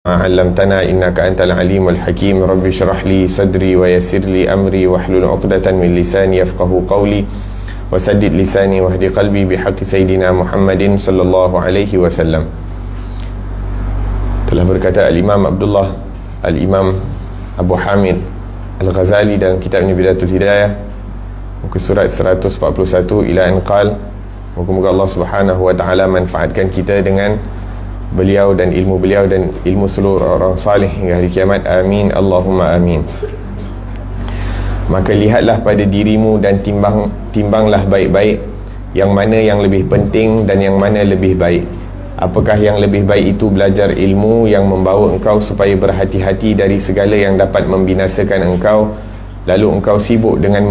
علمتنا إنك أنت العليم الحكيم رب اشرح لي صدري ويسر لي أمري واحلل عقدة من لساني يفقه قولي وسدد لساني واهد قلبي بحق سيدنا محمد صلى الله عليه وسلم. Telah berkata Al-Imam Abdullah Al-Imam Abu Hamid Al-Ghazali dalam kitabnya Bidatul Hidayah, muka surat 141, ila anqal, moga-moga Allah Subhanahu wa ta'ala manfaatkan kita dengan beliau dan ilmu beliau dan ilmu seluruh orang salih hingga hari kiamat. Amin, Allahumma amin. Maka lihatlah pada dirimu dan timbanglah baik-baik yang mana yang lebih penting dan yang mana lebih baik. Apakah yang lebih baik itu belajar ilmu yang membawa engkau supaya berhati-hati dari segala yang dapat membinasakan engkau, lalu engkau sibuk dengan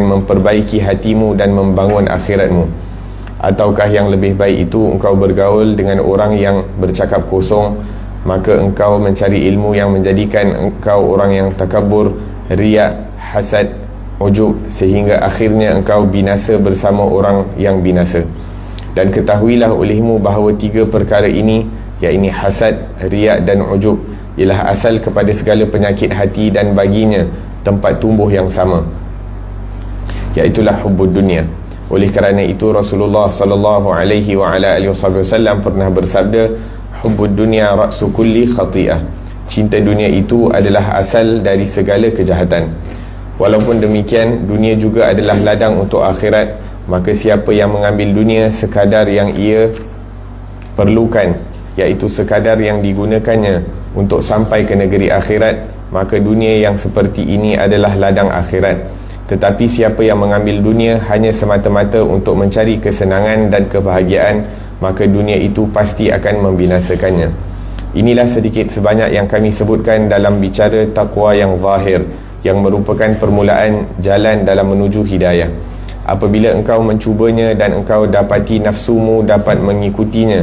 memperbaiki hatimu dan membangun akhiratmu? Ataukah yang lebih baik itu engkau bergaul dengan orang yang bercakap kosong, maka engkau mencari ilmu yang menjadikan engkau orang yang takabur, riak, hasad, ujub, sehingga akhirnya engkau binasa bersama orang yang binasa. Dan ketahuilah olehmu bahawa tiga perkara ini, iaitu hasad, riak dan ujub, ialah asal kepada segala penyakit hati dan baginya tempat tumbuh yang sama, iaitulah hubbud dunia. Oleh kerana itu Rasulullah sallallahu alaihi wa ala alihi wasallam pernah bersabda, hubbud dunya ra'su kulli khati'ah. Cinta dunia itu adalah asal dari segala kejahatan. Walaupun demikian, dunia juga adalah ladang untuk akhirat. Maka siapa yang mengambil dunia sekadar yang ia perlukan, iaitu sekadar yang digunakannya untuk sampai ke negeri akhirat, maka dunia yang seperti ini adalah ladang akhirat. Tetapi siapa yang mengambil dunia hanya semata-mata untuk mencari kesenangan dan kebahagiaan, maka dunia itu pasti akan membinasakannya. Inilah sedikit sebanyak yang kami sebutkan dalam bicara taqwa yang zahir, yang merupakan permulaan jalan dalam menuju hidayah. Apabila engkau mencubanya dan engkau dapati nafsumu dapat mengikutinya,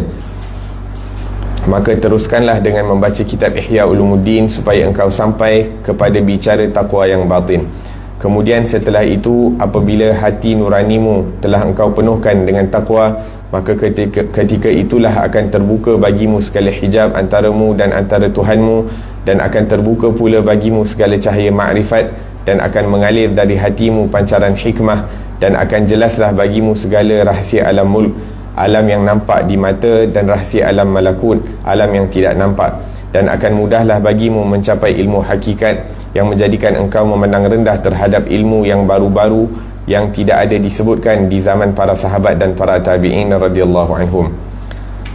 maka teruskanlah dengan membaca kitab Ihya Ulumuddin supaya engkau sampai kepada bicara taqwa yang batin. Kemudian setelah itu, apabila hati nuranimu telah engkau penuhkan dengan taqwa, maka ketika itulah akan terbuka bagimu segala hijab antaramu dan antara Tuhanmu, dan akan terbuka pula bagimu segala cahaya makrifat, dan akan mengalir dari hatimu pancaran hikmah, dan akan jelaslah bagimu segala rahsia alam mulk, alam yang nampak di mata, dan rahsia alam malakut, alam yang tidak nampak. Dan akan mudahlah bagimu mencapai ilmu hakikat yang menjadikan engkau memandang rendah terhadap ilmu yang baru-baru yang tidak ada disebutkan di zaman para sahabat dan para tabi'in radhiyallahu anhum.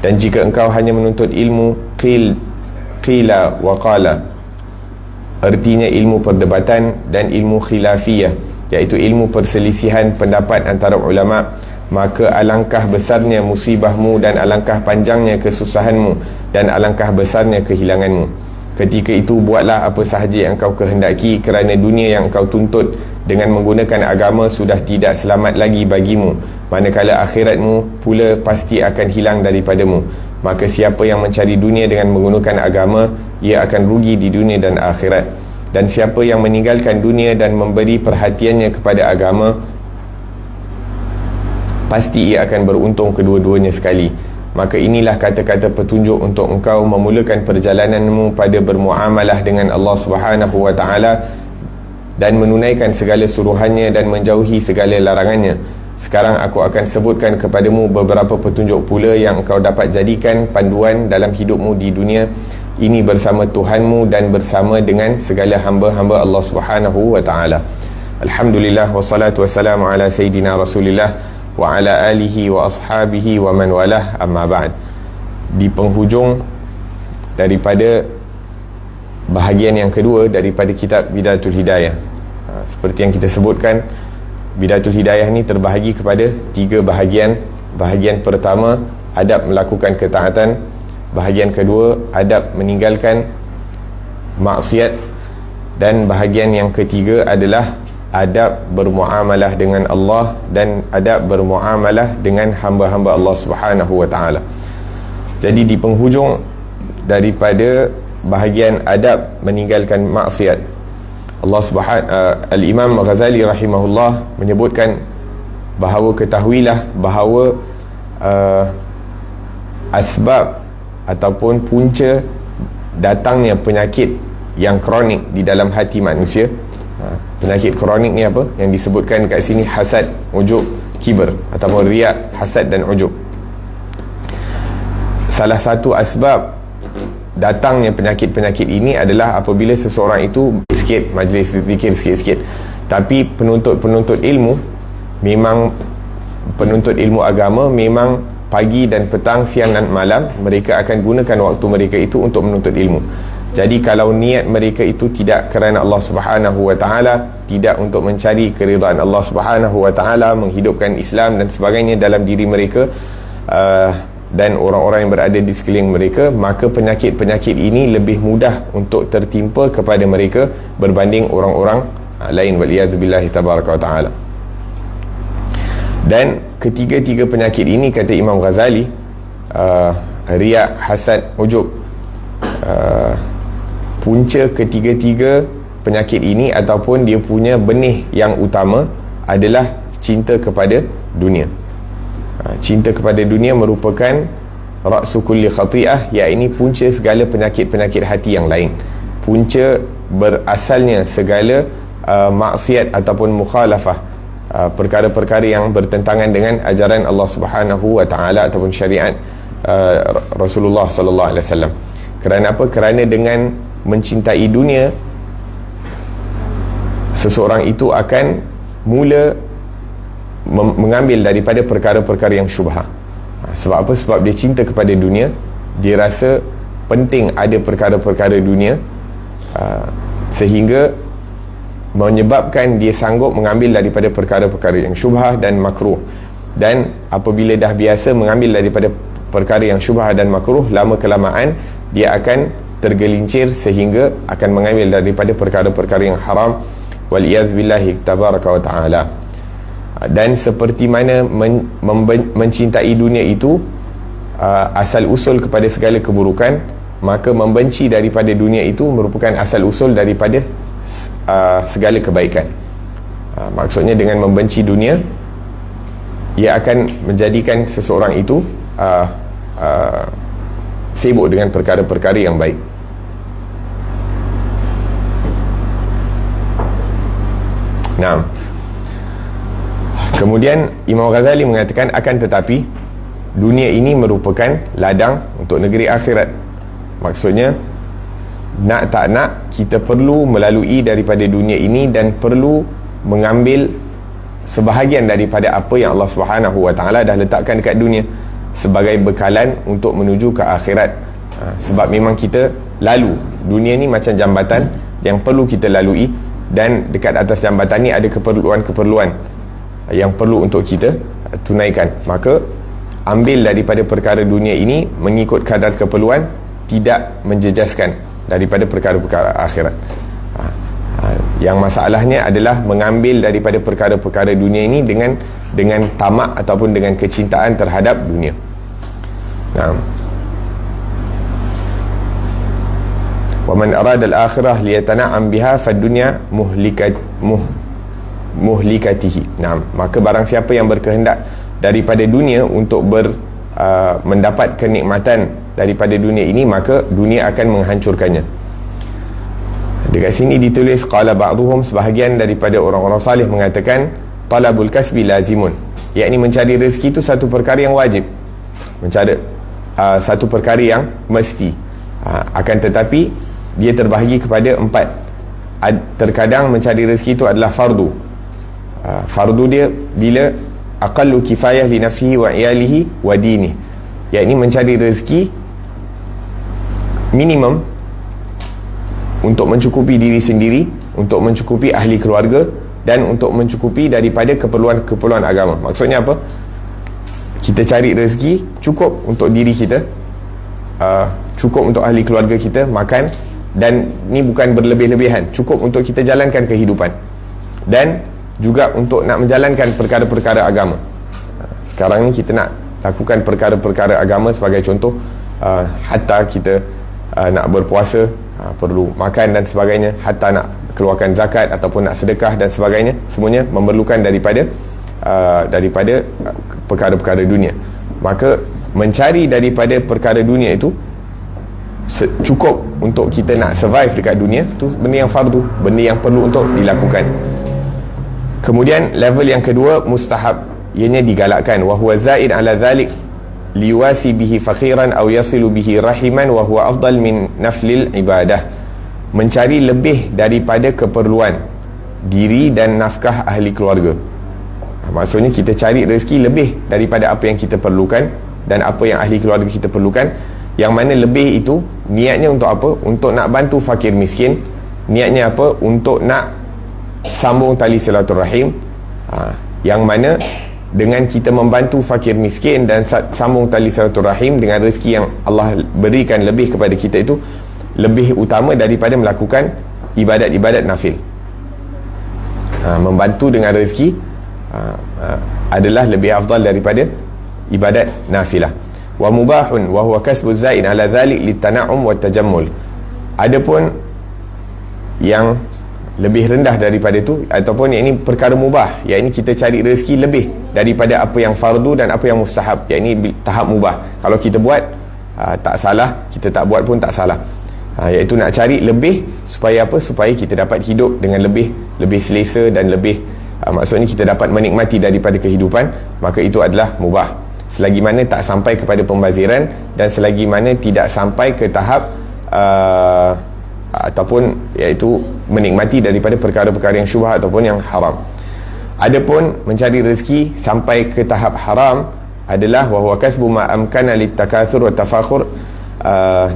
Dan jika engkau hanya menuntut ilmu qila wa qala, artinya ilmu perdebatan dan ilmu khilafiyah, iaitu ilmu perselisihan pendapat antara ulama', maka alangkah besarnya musibahmu dan alangkah panjangnya kesusahanmu dan alangkah besarnya kehilanganmu. Ketika itu buatlah apa sahaja yang kau kehendaki, kerana dunia yang kau tuntut dengan menggunakan agama sudah tidak selamat lagi bagimu, manakala akhiratmu pula pasti akan hilang daripadamu. Maka siapa yang mencari dunia dengan menggunakan agama, ia akan rugi di dunia dan akhirat. Dan siapa yang meninggalkan dunia dan memberi perhatiannya kepada agama, pasti ia akan beruntung kedua-duanya sekali. Maka inilah kata-kata petunjuk untuk engkau memulakan perjalananmu pada bermuamalah dengan Allah Subhanahu wa ta'ala dan menunaikan segala suruhannya dan menjauhi segala larangannya. Sekarang aku akan sebutkan kepadamu beberapa petunjuk pula yang engkau dapat jadikan panduan dalam hidupmu di dunia ini bersama Tuhanmu dan bersama dengan segala hamba-hamba Allah Subhanahu wa ta'ala. Alhamdulillah, wassalatu wassalamu ala Sayyidina Rasulillah wa ala alihi wa ashabihi wa man walah, amma ba'd. Di penghujung daripada bahagian yang kedua daripada kitab Bidatul Hidayah, seperti yang kita sebutkan, Bidatul Hidayah ni terbahagi kepada tiga bahagian. Bahagian pertama, adab melakukan ketaatan. Bahagian kedua, adab meninggalkan maksiat. Dan bahagian yang ketiga adalah adab bermuamalah dengan Allah dan adab bermuamalah dengan hamba-hamba Allah Subhanahu wa ta'ala. Jadi di penghujung daripada bahagian adab meninggalkan maksiat, Al-Imam Ghazali rahimahullah menyebutkan bahawa ketahuilah bahawa asbab ataupun punca datangnya penyakit yang kronik di dalam hati manusia. Penyakit kronik ni apa? Yang disebutkan kat sini hasad, ujub, kibr ataupun riak, hasad dan ujub. Salah satu asbab datangnya penyakit-penyakit ini adalah apabila seseorang itu sikit majlis zikir sikit-sikit, tapi penuntut ilmu memang penuntut ilmu agama memang pagi dan petang, siang dan malam mereka akan gunakan waktu mereka itu untuk menuntut ilmu. Jadi kalau niat mereka itu tidak kerana Allah Subhanahu wa taala, tidak untuk mencari keridaan Allah Subhanahu wa taala, menghidupkan Islam dan sebagainya dalam diri mereka dan orang-orang yang berada di sekeliling mereka, maka penyakit-penyakit ini lebih mudah untuk tertimpa kepada mereka berbanding orang-orang lain, waliyadzubillahi tabaraka wa ta'ala. Dan ketiga-tiga penyakit ini, kata Imam Ghazali, riak, hasad, ujub, punca ketiga-tiga penyakit ini ataupun dia punya benih yang utama adalah cinta kepada dunia. Cinta kepada dunia merupakan ra'su kulli khati'ah, iaitu punca segala penyakit-penyakit hati yang lain, punca berasalnya segala maksiat ataupun mukhalafah, perkara-perkara yang bertentangan dengan ajaran Allah Subhanahu wa taala ataupun syariat Rasulullah sallallahu alaihi wasallam. Kerana apa? Kerana dengan mencintai dunia, seseorang itu akan mula mengambil daripada perkara-perkara yang syubhah. Sebab apa? Sebab dia cinta kepada dunia, dia rasa penting ada perkara-perkara dunia, sehingga menyebabkan dia sanggup mengambil daripada perkara-perkara yang syubhah dan makruh. Dan apabila dah biasa mengambil daripada perkara yang syubhah dan makruh, lama kelamaan dia akan tergelincir sehingga akan mengambil daripada perkara-perkara yang haram, waliyadzubillahi tabaraka wa ta'ala. Dan seperti mana mencintai dunia itu asal usul kepada segala keburukan, maka membenci daripada dunia itu merupakan asal usul daripada segala kebaikan. Maksudnya dengan membenci dunia, ia akan menjadikan seseorang itu sibuk dengan perkara-perkara yang baik. Nah, kemudian Imam Ghazali mengatakan, akan tetapi dunia ini merupakan ladang untuk negeri akhirat. Maksudnya nak tak nak kita perlu melalui daripada dunia ini dan perlu mengambil sebahagian daripada apa yang Allah Subhanahu wa taala dah letakkan dekat dunia sebagai bekalan untuk menuju ke akhirat. Sebab memang kita lalu dunia ni macam jambatan yang perlu kita lalui, dan dekat atas jambatan ni ada keperluan-keperluan yang perlu untuk kita tunaikan. Maka ambil daripada perkara dunia ini mengikut kadar keperluan, tidak menjejaskan daripada perkara-perkara akhirat. Yang masalahnya adalah mengambil daripada perkara-perkara dunia ini dengan tamak ataupun dengan kecintaan terhadap dunia. Nah, wa man arada al-akhirah liyatana'am biha fad-dunya muhlikatihi. Nah, maka barang siapa yang berkehendak daripada dunia untuk mendapat kenikmatan daripada dunia ini, maka dunia akan menghancurkannya. Dekat sini ditulis qala ba'dhum, sebahagian daripada orang-orang salih mengatakan talabul kasbi lazimun, iaitu mencari rezeki itu satu perkara yang wajib, mencari satu perkara yang mesti. Akan tetapi dia terbahagi kepada 4. Terkadang mencari rezeki itu adalah fardu. Fardu dia bila aqallu kifayah li nafsihi wa iyalihi wa dinihi, iaitu mencari rezeki minimum untuk mencukupi diri sendiri, untuk mencukupi ahli keluarga, dan untuk mencukupi daripada keperluan-keperluan agama. Maksudnya apa? Kita cari rezeki cukup untuk diri kita, cukup untuk ahli keluarga kita makan, dan ni bukan berlebih-lebihan, cukup untuk kita jalankan kehidupan, dan juga untuk nak menjalankan perkara-perkara agama. Sekarang ni kita nak lakukan perkara-perkara agama, sebagai contoh hatta kita nak berpuasa, perlu makan dan sebagainya, hatta nak keluarkan zakat ataupun nak sedekah dan sebagainya, semuanya memerlukan daripada perkara-perkara dunia. Maka mencari daripada perkara dunia itu cukup untuk kita nak survive dekat dunia, tu benda yang fardu, benda yang perlu untuk dilakukan. Kemudian level yang kedua, mustahab, ianya digalakkan. Wa huwa zaid ala dhalik liwasi bihi fakhiran aw yasilu bihi rahiman wa huwa afdal min naflil ibadah. Mencari lebih daripada keperluan diri dan nafkah ahli keluarga. Maksudnya kita cari rezeki lebih daripada apa yang kita perlukan dan apa yang ahli keluarga kita perlukan. Yang mana lebih itu niatnya untuk apa? Untuk nak bantu fakir miskin. Niatnya apa? Untuk nak sambung tali silaturahim. Yang mana dengan kita membantu fakir miskin dan sambung tali silaturahim dengan rezeki yang Allah berikan lebih kepada kita, itu lebih utama daripada melakukan ibadat-ibadat nafil. Membantu dengan rezeki adalah lebih afdal daripada ibadat nafilah. Wa mubahun wa huwa kasbu zaid ala dhalik litana'um wa tajammul. Adapun yang lebih rendah daripada itu, ataupun yang ini perkara mubah, yang ini kita cari rezeki lebih daripada apa yang fardu dan apa yang mustahab, yang ini tahap mubah. Kalau kita buat tak salah, kita tak buat pun tak salah. Iaitu nak cari lebih supaya apa? Supaya kita dapat hidup dengan lebih selesa dan lebih maksudnya kita dapat menikmati daripada kehidupan, maka itu adalah mubah, selagi mana tak sampai kepada pembaziran dan selagi mana tidak sampai ke tahap ataupun iaitu menikmati daripada perkara-perkara yang syubhat ataupun yang haram. Adapun mencari rezeki sampai ke tahap haram adalah wa huwa kasbu ma amkana litakatsur wa tafakhur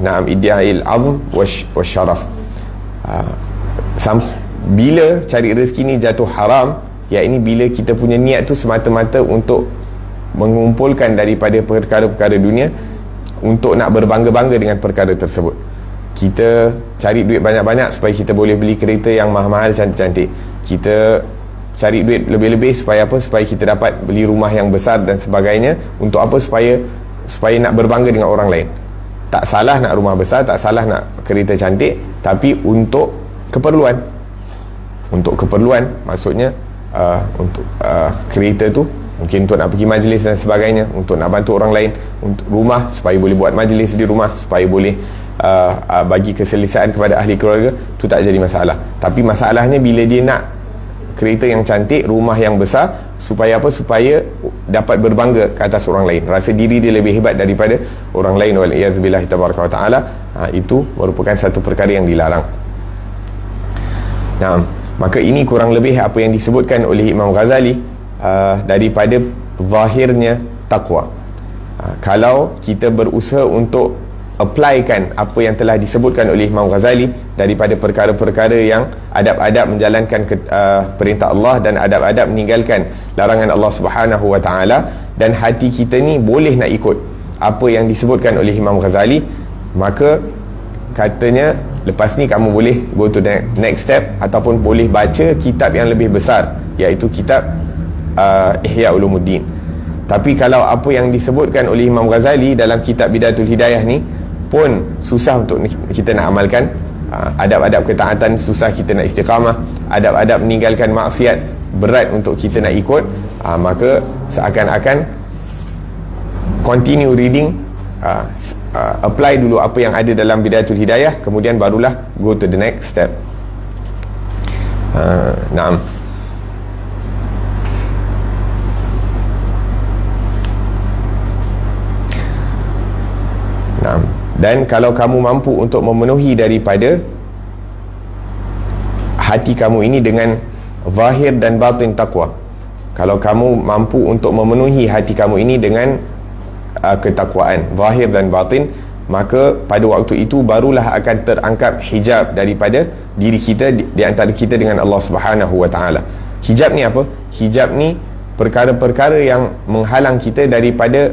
na'am idya'il 'azm wasyaraf. Bila cari rezeki ni jatuh haram, ya ini bila kita punya niat tu semata-mata untuk mengumpulkan daripada perkara-perkara dunia, untuk nak berbangga-bangga dengan perkara tersebut. Kita cari duit banyak-banyak supaya kita boleh beli kereta yang mahal-mahal, cantik-cantik. Kita cari duit lebih-lebih supaya apa? Supaya kita dapat beli rumah yang besar dan sebagainya. Untuk apa? Supaya nak berbangga dengan orang lain. Tak salah nak rumah besar, tak salah nak kereta cantik, tapi untuk keperluan. Untuk keperluan, maksudnya untuk kereta tu mungkin untuk nak pergi majlis dan sebagainya, untuk nak bantu orang lain, untuk rumah supaya boleh buat majlis di rumah, supaya boleh bagi keselesaan kepada ahli keluarga, tu tak jadi masalah. Tapi masalahnya bila dia nak kereta yang cantik, rumah yang besar, supaya apa? Supaya dapat berbangga ke atas orang lain, rasa diri dia lebih hebat daripada orang lain, wal-iyadzubillah tabaraka wa ta'ala. Itu merupakan satu perkara yang dilarang. Nah, maka ini kurang lebih apa yang disebutkan oleh Imam Ghazali daripada zahirnya taqwa. Kalau kita berusaha untuk applykan apa yang telah disebutkan oleh Imam Ghazali daripada perkara-perkara yang adab-adab menjalankan perintah Allah dan adab-adab meninggalkan larangan Allah Subhanahu wa taala, dan hati kita ni boleh nak ikut apa yang disebutkan oleh Imam Ghazali, maka katanya lepas ni kamu boleh go to the next step, ataupun boleh baca kitab yang lebih besar, iaitu kitab Ihya Ulumuddin. Tapi kalau apa yang disebutkan oleh Imam Ghazali dalam kitab Bidayatul Hidayah ni pun susah untuk kita nak amalkan, adab-adab ketaatan susah kita nak istiqamah, adab-adab meninggalkan maksiat berat untuk kita nak ikut, maka seakan-akan continue reading, apply dulu apa yang ada dalam Bidayatul Hidayah, kemudian barulah go to the next step. Naam. Naam. Dan kalau kamu mampu untuk memenuhi daripada hati kamu ini dengan zahir dan batin taqwa, kalau kamu mampu untuk memenuhi hati kamu ini dengan ketakwaan zahir dan batin, maka pada waktu itu barulah akan terangkat hijab daripada diri kita, di antara kita dengan Allah Subhanahu wa taala. Hijab ni apa? Hijab ni perkara-perkara yang menghalang kita daripada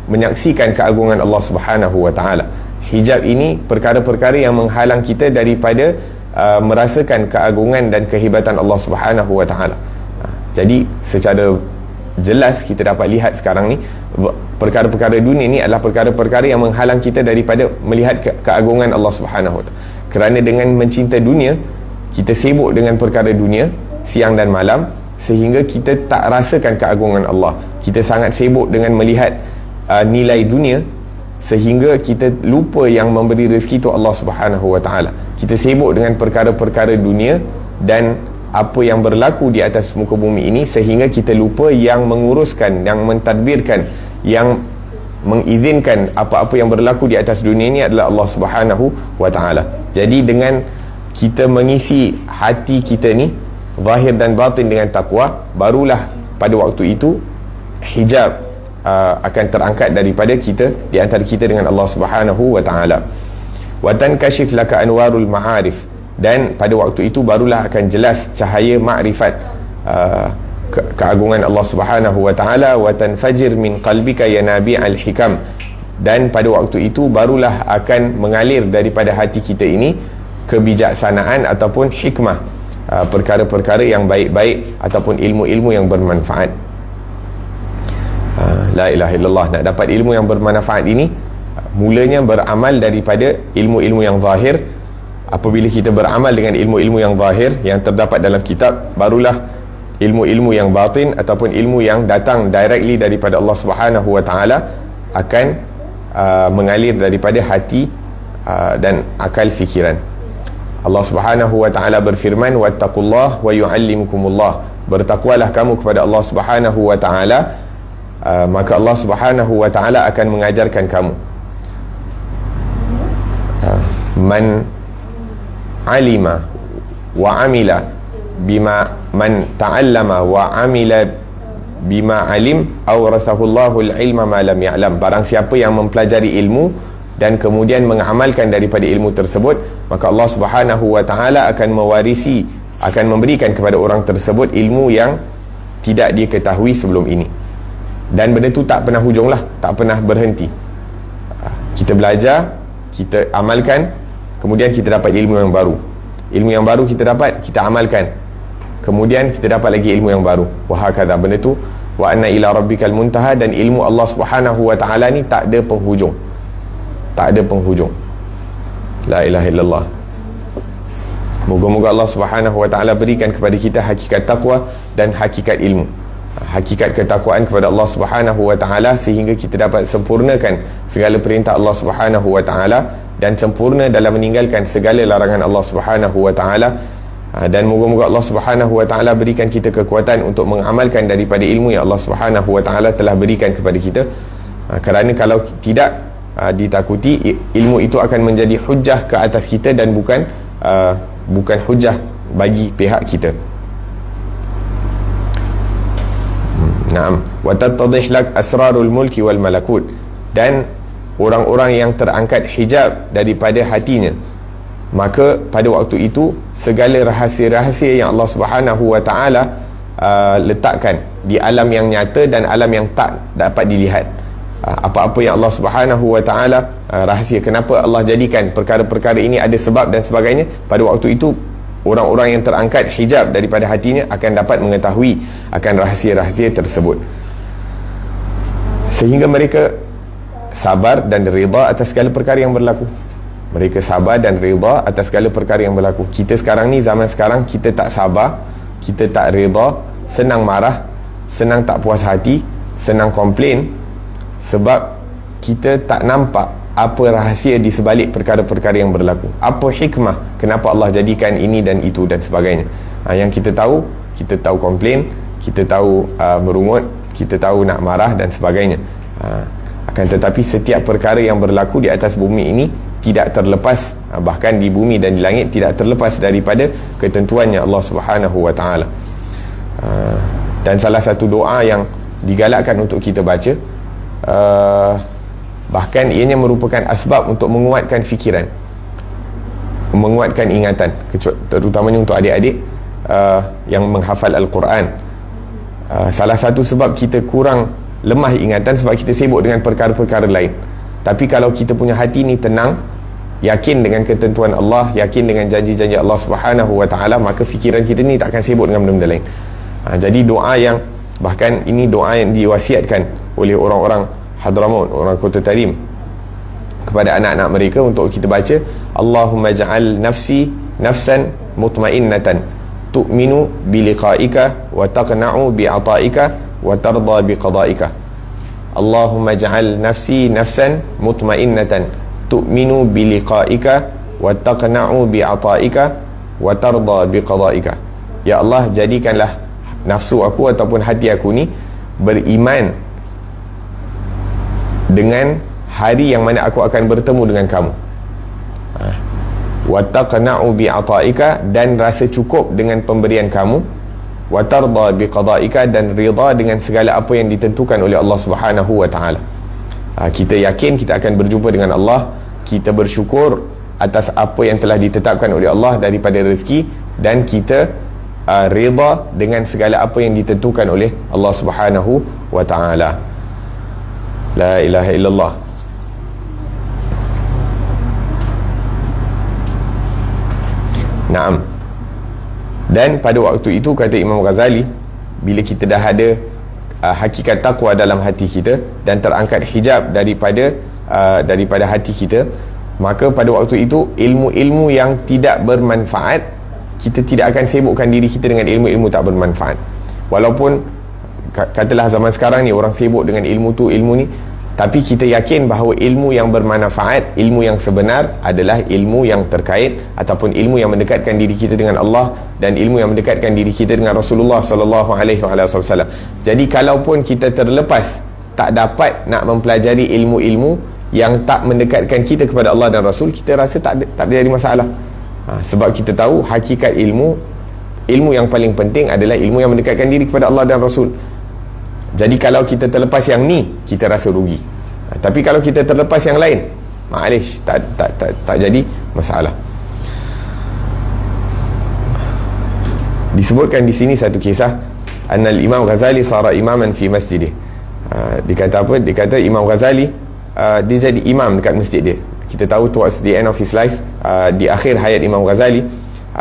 menyaksikan keagungan Allah Subhanahu wa taala. Hijab ini perkara-perkara yang menghalang kita daripada merasakan keagungan dan kehebatan Allah Subhanahu wa taala. Jadi secara jelas kita dapat lihat sekarang ni, perkara-perkara dunia ni adalah perkara-perkara yang menghalang kita daripada melihat keagungan Allah Subhanahu wa taala. Kerana dengan mencinta dunia, kita sibuk dengan perkara dunia siang dan malam, sehingga kita tak rasakan keagungan Allah. Kita sangat sibuk dengan melihat nilai dunia, sehingga kita lupa yang memberi rezeki itu Allah Subhanahu wa ta'ala. Kita sibuk dengan perkara-perkara dunia dan apa yang berlaku di atas muka bumi ini, sehingga kita lupa yang menguruskan, yang mentadbirkan, yang mengizinkan apa-apa yang berlaku di atas dunia ini adalah Allah Subhanahu wa ta'ala. Jadi dengan kita mengisi hati kita ni zahir dan batin dengan takwa, barulah pada waktu itu hijab akan terangkat daripada kita, di antara kita dengan Allah Subhanahu wa ta'ala. Wa tankashif laka anwarul ma'arif, dan pada waktu itu barulah akan jelas cahaya makrifat, keagungan Allah Subhanahu wa ta'ala. Wa tanfajir min qalbika yanabi'al hikam, dan pada waktu itu barulah akan mengalir daripada hati kita ini kebijaksanaan ataupun hikmah, perkara-perkara yang baik-baik ataupun ilmu-ilmu yang bermanfaat. La ilaha illallah. Nak dapat ilmu yang bermanfaat ini, mulanya beramal daripada ilmu-ilmu yang zahir. Apabila kita beramal dengan ilmu-ilmu yang zahir yang terdapat dalam kitab, barulah ilmu-ilmu yang batin ataupun ilmu yang datang directly daripada Allah Subhanahu wa ta'ala akan mengalir daripada hati dan akal fikiran. Allah Subhanahu wa ta'ala berfirman, wattaqullah wa yu'allimukumullah, bertakwalah kamu kepada Allah Subhanahu wa ta'ala, maka Allah Subhanahu wa ta'ala akan mengajarkan kamu. Man alima wa amila bima, man ta'allama wa amila bima alim awrathahullahu al-ilma ma lam ya'lam, barang siapa yang mempelajari ilmu dan kemudian mengamalkan daripada ilmu tersebut, maka Allah Subhanahu wa ta'ala akan mewarisi, akan memberikan kepada orang tersebut ilmu yang tidak dia ketahui sebelum ini. Dan benda tu tak pernah hujung lah, tak pernah berhenti. Kita belajar, kita amalkan, kemudian kita dapat ilmu yang baru. Ilmu yang baru kita dapat, kita amalkan, kemudian kita dapat lagi ilmu yang baru. Wahakadha, benda tu wa anna ila rabbikal muntaha, dan ilmu Allah Subhanahu wa ta'ala ni tak ada penghujung, tak ada penghujung. La ilaha illallah. Moga-moga Allah Subhanahu wa ta'ala berikan kepada kita hakikat taqwa dan hakikat ilmu, hakikat ketakwaan kepada Allah Subhanahu wa ta'ala, sehingga kita dapat sempurnakan segala perintah Allah Subhanahu wa ta'ala dan sempurna dalam meninggalkan segala larangan Allah Subhanahu wa ta'ala. Dan moga-moga Allah Subhanahu wa ta'ala berikan kita kekuatan untuk mengamalkan daripada ilmu yang Allah Subhanahu wa ta'ala telah berikan kepada kita, kerana kalau tidak ditakuti, ilmu itu akan menjadi hujjah ke atas kita dan bukan hujjah bagi pihak kita. Naam, wa tattadih lak asrarul mulki wal malakut, dan orang-orang yang terangkat hijab daripada hatinya, maka pada waktu itu segala rahsia-rahsia yang Allah Subhanahu wa ta'ala letakkan di alam yang nyata dan alam yang tak dapat dilihat, apa-apa yang Allah Subhanahu wa ta'ala rahsia, kenapa Allah jadikan perkara-perkara ini, ada sebab dan sebagainya, pada waktu itu orang-orang yang terangkat hijab daripada hatinya akan dapat mengetahui akan rahsia-rahsia tersebut, sehingga mereka sabar dan rida atas segala perkara yang berlaku. Mereka sabar dan rida atas segala perkara yang berlaku. Kita sekarang ni, zaman sekarang, kita tak sabar, kita tak rida, senang marah, senang tak puas hati, senang komplain, sebab kita tak nampak apa rahsia di sebalik perkara-perkara yang berlaku, apa hikmah kenapa Allah jadikan ini dan itu dan sebagainya. Yang kita tahu komplain, kita tahu merungut, kita tahu nak marah dan sebagainya. Akan tetapi setiap perkara yang berlaku di atas bumi ini tidak terlepas, bahkan di bumi dan di langit, tidak terlepas daripada ketentuannya Allah Subhanahu wa ta'ala. Dan salah satu doa yang digalakkan untuk kita baca, bahkan ianya merupakan asbab untuk menguatkan fikiran, menguatkan ingatan, terutamanya untuk adik-adik yang menghafal Al-Quran. Salah satu sebab kita kurang lemah ingatan sebab kita sibuk dengan perkara-perkara lain. Tapi kalau kita punya hati ni tenang, yakin dengan ketentuan Allah, yakin dengan janji-janji Allah Subhanahu wa ta'ala, maka fikiran kita ni tak akan sibuk dengan benda-benda lain. Jadi doa yang, bahkan ini doa yang diwasiatkan oleh orang-orang Hadramaut, orang Kota Tarim, kepada anak-anak mereka untuk kita baca, Allahumma ja'al nafsi nafsan mutmainnatan tu'minu biliqa'ika wa taqna'u bi'ata'ika wa tarda biqada'ika. Allahumma ja'al nafsi nafsan mutmainnatan tu'minu biliqa'ika wa taqna'u bi'ata'ika wa tarda biqada'ika. Ya Allah, jadikanlah nafsu aku ataupun hati aku ni beriman dengan hari yang mana aku akan bertemu dengan kamu. Wa taqna'u bi'ata'ika, dan rasa cukup dengan pemberian kamu. Wa tarda biqada'ika, dan rida dengan segala apa yang ditentukan oleh Allah Subhanahu wa taala. Kita yakin kita akan berjumpa dengan Allah, kita bersyukur atas apa yang telah ditetapkan oleh Allah daripada rezeki, dan kita rida dengan segala apa yang ditentukan oleh Allah Subhanahu wa taala. La ilaha illallah. Naam. Dan pada waktu itu, kata Imam Ghazali, bila kita dah ada hakikat takwa dalam hati kita dan terangkat hijab daripada hati kita, maka pada waktu itu ilmu-ilmu yang tidak bermanfaat, kita tidak akan sibukkan diri kita dengan ilmu-ilmu tak bermanfaat. Walaupun katalah zaman sekarang ni orang sibuk dengan ilmu tu ilmu ni, tapi kita yakin bahawa ilmu yang bermanfaat, ilmu yang sebenar adalah ilmu yang terkait ataupun ilmu yang mendekatkan diri kita dengan Allah, dan ilmu yang mendekatkan diri kita dengan Rasulullah sallallahu alaihi wasallam. Jadi kalaupun kita terlepas tak dapat nak mempelajari ilmu-ilmu yang tak mendekatkan kita kepada Allah dan Rasul, kita rasa tak ada jadi masalah. Sebab kita tahu hakikat ilmu yang paling penting adalah ilmu yang mendekatkan diri kepada Allah dan Rasul. Jadi kalau kita terlepas yang ni, kita rasa rugi. Tapi kalau kita terlepas yang lain, maalish, tak jadi masalah. Disebutkan di sini satu kisah, annal Imam Ghazali sara imaman fi masjidih. Dikata apa? Dikata Imam Ghazali dia jadi imam dekat masjid dia. Kita tahu towards the end of his life, di akhir hayat Imam Ghazali,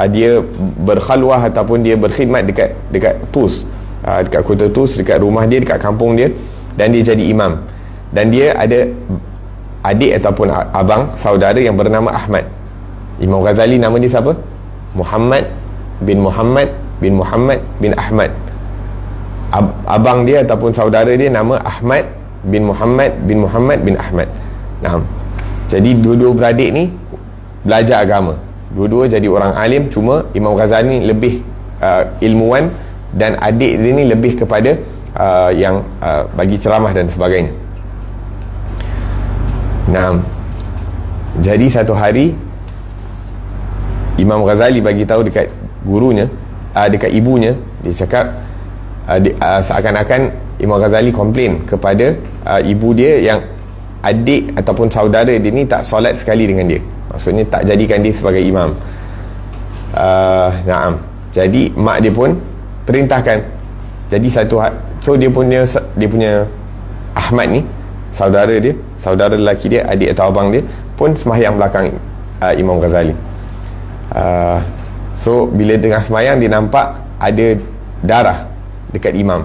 dia berkhalwah ataupun dia berkhidmat dekat Tus, dekat kota Tus, dekat rumah dia, dekat kampung dia, dan dia jadi imam. Dan dia ada adik ataupun abang saudara yang bernama Ahmad. Imam Ghazali nama dia siapa? Muhammad bin Muhammad bin Muhammad bin Ahmad. Abang dia ataupun saudara dia nama Ahmad bin Muhammad bin Muhammad bin Ahmad. Nah, jadi dua-dua beradik ni belajar agama, dua-dua jadi orang alim. Cuma Imam Ghazali ni lebih ilmuwan, dan adik dia ni lebih kepada yang bagi ceramah dan sebagainya. Nah, jadi satu hari Imam Ghazali bagi tahu dekat gurunya, dekat ibunya, dia cakap seakan-akan Imam Ghazali komplain kepada ibu dia yang adik ataupun saudara dia ni tak solat sekali dengan dia. Maksudnya tak jadikan dia sebagai imam. Naam. Jadi mak dia pun perintahkan. Jadi so dia punya Ahmad ni, saudara lelaki dia, adik atau abang dia, pun sembahyang belakang Imam Ghazali. So bila tengah sembahyang, dia nampak ada darah dekat imam.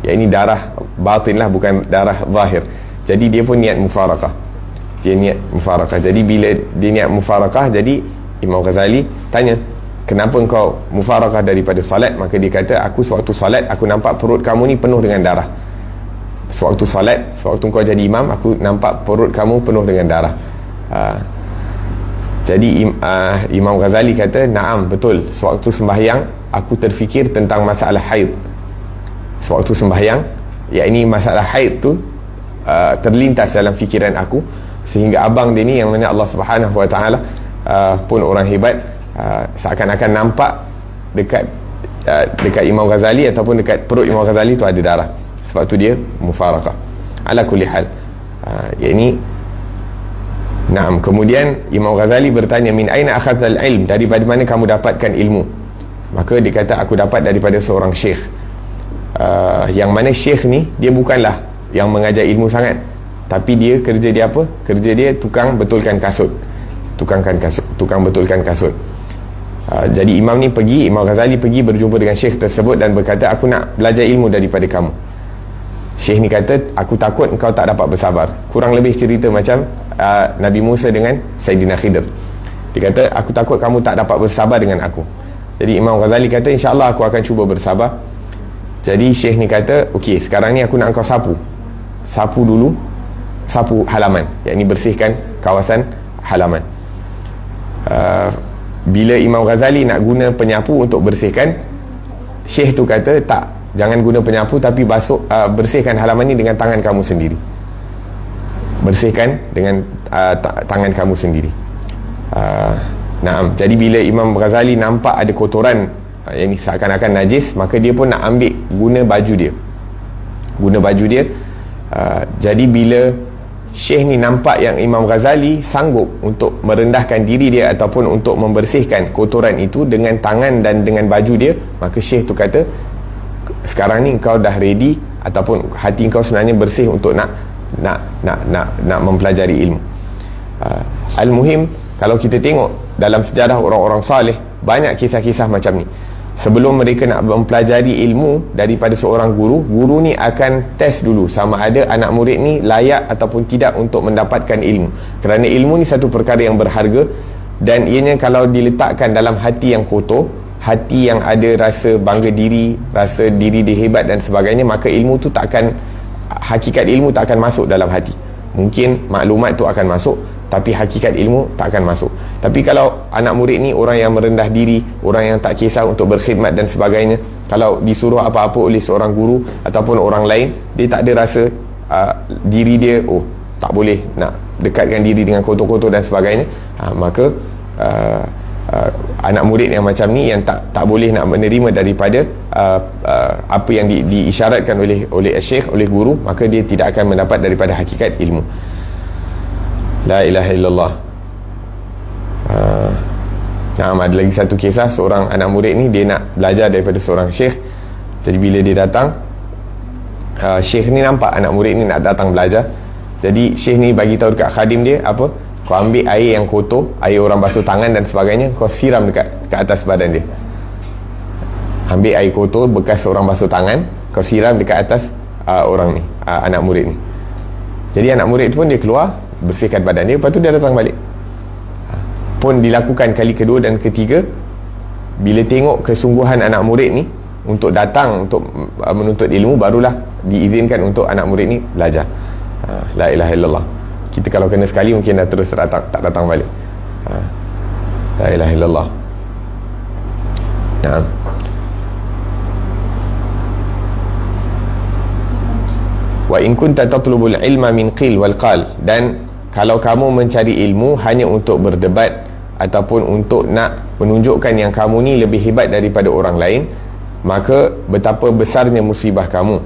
Ya, ini darah batin lah, bukan darah zahir. Jadi dia pun niat mufarakah. Jadi bila dia niat mufarakah, jadi Imam Ghazali tanya, kenapa engkau mufarakah daripada salat? Maka dia kata, aku sewaktu salat, aku nampak perut kamu ni penuh dengan darah. Sewaktu salat, sewaktu engkau jadi imam, aku nampak perut kamu penuh dengan darah. Jadi Imam Ghazali kata, naam, betul, sewaktu sembahyang aku terfikir tentang masalah haid. Sewaktu sembahyang, yakni masalah haid tu terlintas dalam fikiran aku, sehingga abang dia ni yang mana Allah Subhanahu wa taala pun orang hebat, seakan-akan nampak dekat Imam Ghazali ataupun dekat perut Imam Ghazali tu ada darah. Sebab tu dia mufarakah. Ala kulli hal, yakni naam. Kemudian Imam Ghazali bertanya, min aina akhadhal ilm, daripada mana kamu dapatkan ilmu? Maka dia kata, aku dapat daripada seorang syekh. Yang mana syekh ni dia bukanlah yang mengajar ilmu sangat, tapi dia kerja dia apa? Kerja dia tukang betulkan kasut. Tukang betulkan kasut. Jadi Imam Ghazali pergi berjumpa dengan syekh tersebut dan berkata, aku nak belajar ilmu daripada kamu. Syekh ni kata, aku takut engkau tak dapat bersabar. Kurang lebih cerita macam Nabi Musa dengan Sayyidina Khidir. Dia kata, aku takut kamu tak dapat bersabar dengan aku. Jadi Imam Ghazali kata, insya-Allah aku akan cuba bersabar. Jadi Syekh ni kata, okey, sekarang ni aku nak engkau sapu. sapu dulu, sapu halaman, yakni bersihkan kawasan halaman. Bila Imam Ghazali nak guna penyapu untuk bersihkan, Syekh tu kata tak, jangan guna penyapu, tapi bersihkan halaman ni dengan tangan kamu sendiri. Bersihkan dengan tangan kamu sendiri. Naam. Jadi bila Imam Ghazali nampak ada kotoran yang ni seakan-akan najis, maka dia pun nak ambil guna baju dia. Jadi bila Syekh ni nampak yang Imam Ghazali sanggup untuk merendahkan diri dia ataupun untuk membersihkan kotoran itu dengan tangan dan dengan baju dia, maka Syekh tu kata, sekarang ni kau dah ready ataupun hati kau sebenarnya bersih untuk nak mempelajari ilmu. Al-muhim, kalau kita tengok dalam sejarah orang-orang saleh, banyak kisah-kisah macam ni. Sebelum mereka nak mempelajari ilmu daripada seorang guru ni akan test dulu sama ada anak murid ni layak ataupun tidak untuk mendapatkan ilmu. Kerana ilmu ni satu perkara yang berharga, dan ianya kalau diletakkan dalam hati yang kotor, hati yang ada rasa bangga diri, rasa diri dia hebat dan sebagainya, maka ilmu tu tak akan, hakikat ilmu tak akan masuk dalam hati. Mungkin maklumat tu akan masuk, tapi hakikat ilmu tak akan masuk. Tapi kalau anak murid ni orang yang merendah diri, orang yang tak kisah untuk berkhidmat dan sebagainya, kalau disuruh apa-apa oleh seorang guru ataupun orang lain, dia tak ada rasa diri dia, oh tak boleh nak dekatkan diri dengan kotor-kotor dan sebagainya, maka anak murid yang macam ni yang tak boleh nak menerima daripada apa yang diisyaratkan oleh syekh, oleh guru, maka dia tidak akan mendapat daripada hakikat ilmu. La ilaha illallah. Ada lagi satu kisah, seorang anak murid ni dia nak belajar daripada seorang syekh. Jadi bila dia datang, syekh ni nampak anak murid ni nak datang belajar. Jadi syekh ni bagi tahu dekat khadim dia, apa, kau ambil air yang kotor, air orang basuh tangan dan sebagainya, kau siram dekat atas badan dia. Ambil air kotor bekas orang basuh tangan, kau siram dekat atas orang ni, anak murid ni. Jadi anak murid tu pun dia keluar, bersihkan badan dia, lepas tu dia datang balik. Pun dilakukan kali kedua dan ketiga. Bila tengok kesungguhan anak murid ni untuk datang untuk menuntut ilmu, barulah diizinkan untuk anak murid ni belajar. La ilaha illallah. Kita kalau kena sekali mungkin dah terus tak datang balik. La ilaha illallah. Naam. Wa in kunta tatlubul ilma min qil wal qal, dan kalau kamu mencari ilmu hanya untuk berdebat ataupun untuk nak menunjukkan yang kamu ni lebih hebat daripada orang lain, maka betapa besarnya musibah kamu,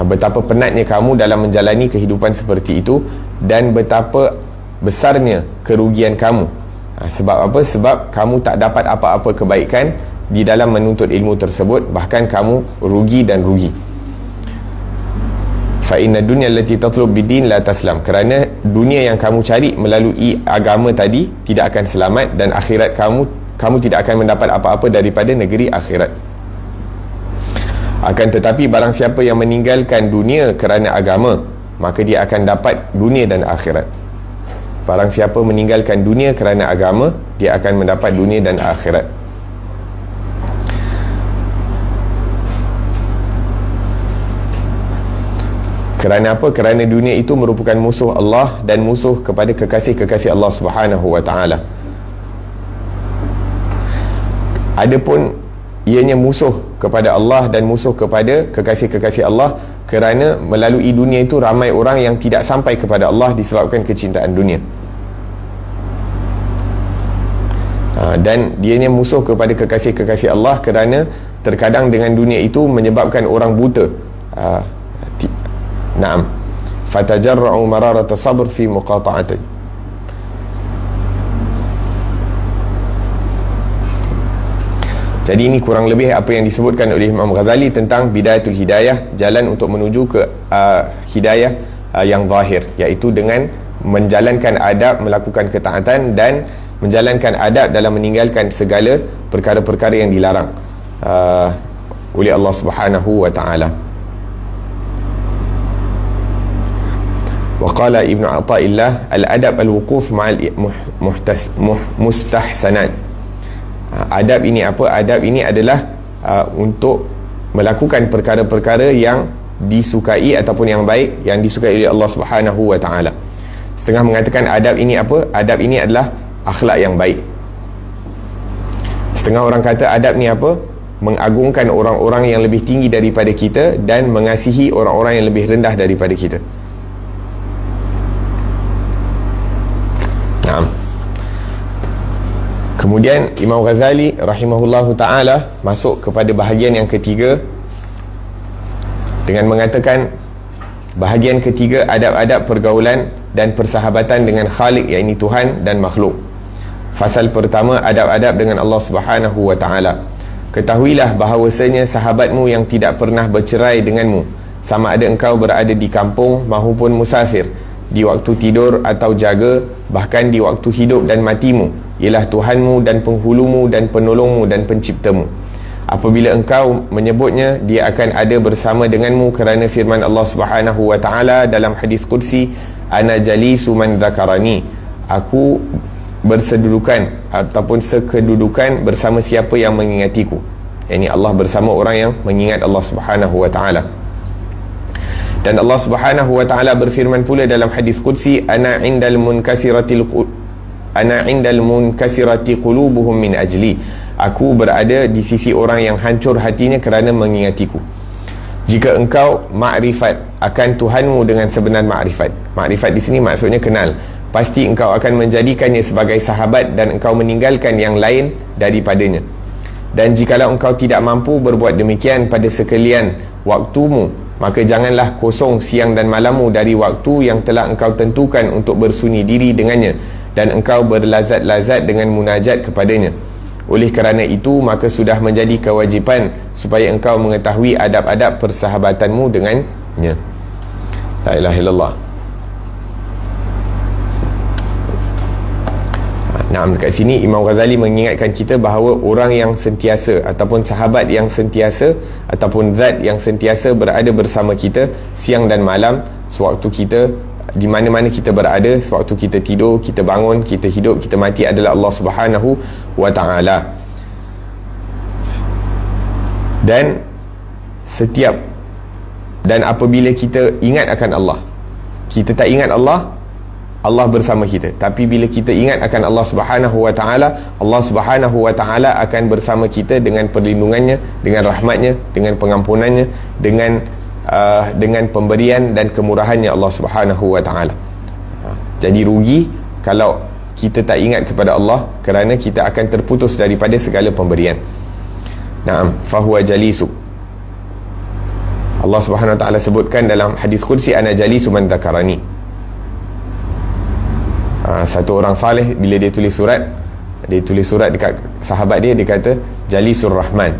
betapa penatnya kamu dalam menjalani kehidupan seperti itu, dan betapa besarnya kerugian kamu. Sebab apa? Sebab kamu tak dapat apa-apa kebaikan di dalam menuntut ilmu tersebut, bahkan kamu rugi dan rugi. Fa inna dunya allati tatlub bidin la taslam, kerana dunia yang kamu cari melalui agama tadi tidak akan selamat, dan akhirat kamu tidak akan mendapat apa-apa daripada negeri akhirat. Akan tetapi barang siapa yang meninggalkan dunia kerana agama, maka dia akan dapat dunia dan akhirat. Barang siapa meninggalkan dunia kerana agama, dia akan mendapat dunia dan akhirat. Kerana apa? Kerana dunia itu merupakan musuh Allah dan musuh kepada kekasih-kekasih Allah Subhanahu wa ta'ala. Adapun ianya musuh kepada Allah dan musuh kepada kekasih-kekasih Allah, kerana melalui dunia itu ramai orang yang tidak sampai kepada Allah disebabkan kecintaan dunia. Dan dianya musuh kepada kekasih-kekasih Allah kerana terkadang dengan dunia itu menyebabkan orang buta. Naam. Fatajarra'u mararata sabr fi muqata'ati. Jadi ini kurang lebih apa yang disebutkan oleh Imam Ghazali tentang Bidayatul Hidayah, jalan untuk menuju ke hidayah yang zahir, iaitu dengan menjalankan adab, melakukan ketaatan dan menjalankan adab dalam meninggalkan segala perkara-perkara yang dilarang oleh Allah Subhanahu wa ta'ala. Waqala Ibn Ata'illah, al-adab al-wuquf ma'al mustahsanat. Adab ini apa? Adab ini adalah untuk melakukan perkara-perkara yang disukai ataupun yang baik yang disukai oleh Allah Subhanahu wa ta'ala. Setengah mengatakan adab ini apa? Adab ini adalah akhlak yang baik. Setengah orang kata adab ni apa? Mengagungkan orang-orang yang lebih tinggi daripada kita dan mengasihi orang-orang yang lebih rendah daripada kita. Naam. Kemudian Imam Ghazali rahimahullahu ta'ala masuk kepada bahagian yang ketiga dengan mengatakan bahagian ketiga adab-adab pergaulan dan persahabatan dengan Khaliq, iaitu Tuhan dan makhluk. Fasal pertama, adab-adab dengan Allah Subhanahu wa ta'ala. Ketahuilah bahawasanya sahabatmu yang tidak pernah bercerai denganmu, sama ada engkau berada di kampung maupun musafir, di waktu tidur atau jaga, bahkan di waktu hidup dan matimu, ialah Tuhanmu dan penghulumu dan penolongmu dan penciptamu. Apabila engkau menyebutnya, dia akan ada bersama denganmu, kerana firman Allah Subhanahu wa ta'ala dalam hadis qudsi, ana jalisu man dzakarani, aku bersedudukan ataupun sekedudukan bersama siapa yang mengingatiku. Yani Allah bersama orang yang mengingat Allah Subhanahu wa ta'ala. Dan Allah Subhanahu wa ta'ala berfirman pula dalam hadis qudsi, ana indal munkasirati qulubuhum min ajli, aku berada di sisi orang yang hancur hatinya kerana mengingatiku. Jika engkau makrifat akan Tuhanmu dengan sebenar makrifat, makrifat di sini maksudnya kenal, pasti engkau akan menjadikannya sebagai sahabat dan engkau meninggalkan yang lain daripadanya. Dan jikalau engkau tidak mampu berbuat demikian pada sekalian waktumu, maka janganlah kosong siang dan malammu dari waktu yang telah engkau tentukan untuk bersunyi diri dengannya, dan engkau berlazat-lazat dengan munajat kepadanya. Oleh kerana itu, maka sudah menjadi kewajipan supaya engkau mengetahui adab-adab persahabatanmu dengannya. La ilaha illallah. Nah, dekat sini Imam Ghazali mengingatkan kita bahawa orang yang sentiasa ataupun sahabat yang sentiasa ataupun zat yang sentiasa berada bersama kita siang dan malam, sewaktu kita di mana-mana kita berada, sewaktu kita tidur, kita bangun, kita hidup, kita mati, adalah Allah Subhanahu wa ta'ala. Dan apabila kita ingat akan Allah, kita tak ingat Allah, Allah bersama kita. Tapi bila kita ingat akan Allah Subhanahu wa ta'ala, Allah Subhanahu wa ta'ala akan bersama kita dengan perlindungannya, dengan rahmatnya, dengan pengampunannya, dengan pemberian dan kemurahannya Allah Subhanahu wa ta'ala. Jadi rugi kalau kita tak ingat kepada Allah, kerana kita akan terputus daripada segala pemberian. Naam, fahuwa jalisu. Allah Subhanahu wa ta'ala sebutkan dalam hadis qudsi, ana jalisu man dzakarani. Satu orang saleh bila dia tulis surat dekat sahabat dia, dia kata Jalisur Rahman.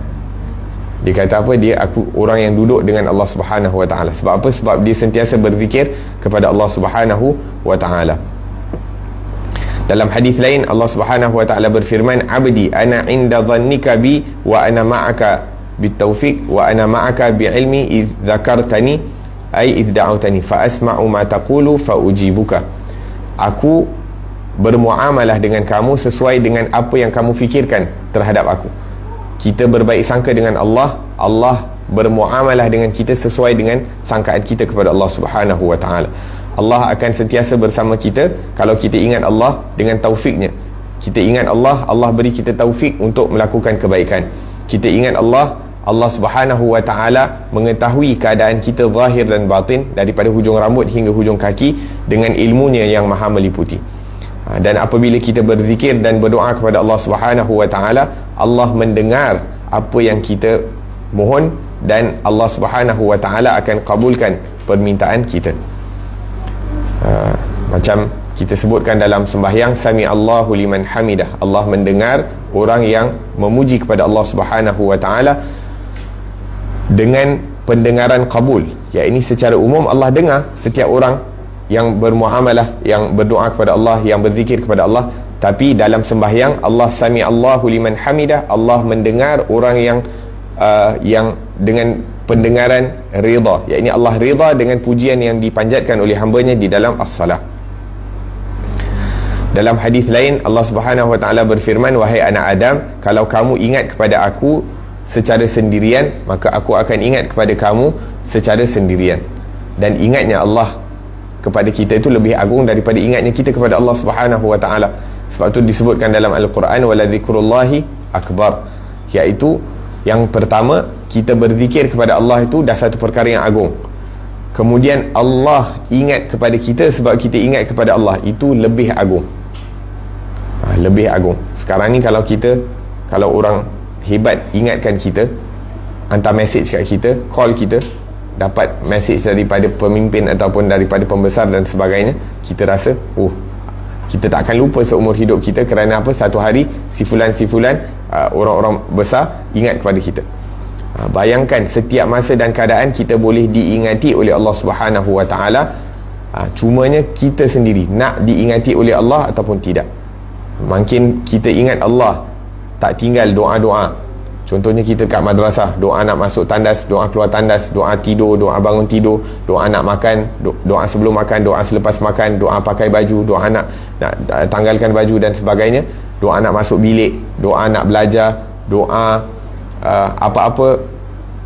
Dia kata apa? Aku orang yang duduk dengan Allah Subhanahu wa ta'ala. Sebab apa? Sebab dia sentiasa berzikir kepada Allah Subhanahu wa ta'ala. Dalam hadis lain Allah Subhanahu wa ta'ala berfirman, abdi ana inda dhannika bi wa ana ma'aka bitawfiq wa ana ma'aka bi'ilmi idh dzakartani ay idh da'awtani fa asma'u ma taqulu fa ujibuka. Aku bermuamalah dengan kamu sesuai dengan apa yang kamu fikirkan terhadap aku. Kita berbaik sangka dengan Allah, Allah bermuamalah dengan kita sesuai dengan sangkaan kita kepada Allah Subhanahu wa ta'ala. Allah akan sentiasa bersama kita kalau kita ingat Allah dengan taufiknya. Kita ingat Allah, Allah beri kita taufik untuk melakukan kebaikan. Kita ingat Allah, Allah Subhanahu wa ta'ala mengetahui keadaan kita zahir dan batin, daripada hujung rambut hingga hujung kaki, dengan ilmunya yang maha meliputi. Dan apabila kita berzikir dan berdoa kepada Allah Subhanahu wa ta'ala, Allah mendengar apa yang kita mohon, dan Allah Subhanahu wa ta'ala akan kabulkan permintaan kita. Macam kita sebutkan dalam sembahyang, Sami Allahu liman hamidah, Allah mendengar orang yang memuji kepada Allah Subhanahu wa ta'ala dengan pendengaran kabul. Ya, ini secara umum Allah dengar setiap orang yang bermuamalah, yang berdoa kepada Allah, yang berzikir kepada Allah. Tapi dalam sembahyang, Allah Sami Allahu liman hamidah, Allah mendengar orang yang dengan pendengaran rida, iaitu Allah rida dengan pujian yang dipanjatkan oleh hambanya di dalam as-salah. Dalam hadis lain Allah Subhanahu wa ta'ala berfirman, wahai anak Adam, kalau kamu ingat kepada aku secara sendirian, maka aku akan ingat kepada kamu secara sendirian. Dan ingatnya Allah kepada kita itu lebih agung daripada ingatnya kita kepada Allah Subhanahu wa taala. Sebab itu disebutkan dalam Al-Quran wala dzikrullahi akbar, iaitu yang pertama, kita berzikir kepada Allah itu dah satu perkara yang agung. Kemudian Allah ingat kepada kita sebab kita ingat kepada Allah, itu lebih agung. Lebih agung. Sekarang ni kalau orang hebat ingatkan kita, hantar mesej kat kita, call kita, dapat mesej daripada pemimpin ataupun daripada pembesar dan sebagainya, kita rasa kita tak akan lupa seumur hidup kita. Kerana apa? Satu hari si fulan orang-orang besar ingat kepada kita. Bayangkan setiap masa dan keadaan kita boleh diingati oleh Allah Subhanahu wa taala. Cumanya kita sendiri nak diingati oleh Allah ataupun tidak. Makin kita ingat Allah, tak tinggal doa-doa. Contohnya kita kat madrasah, doa nak masuk tandas, doa keluar tandas, doa tidur, doa bangun tidur, doa nak makan, doa sebelum makan, doa selepas makan, doa pakai baju, doa nak tanggalkan baju dan sebagainya, doa nak masuk bilik, doa nak belajar, doa apa-apa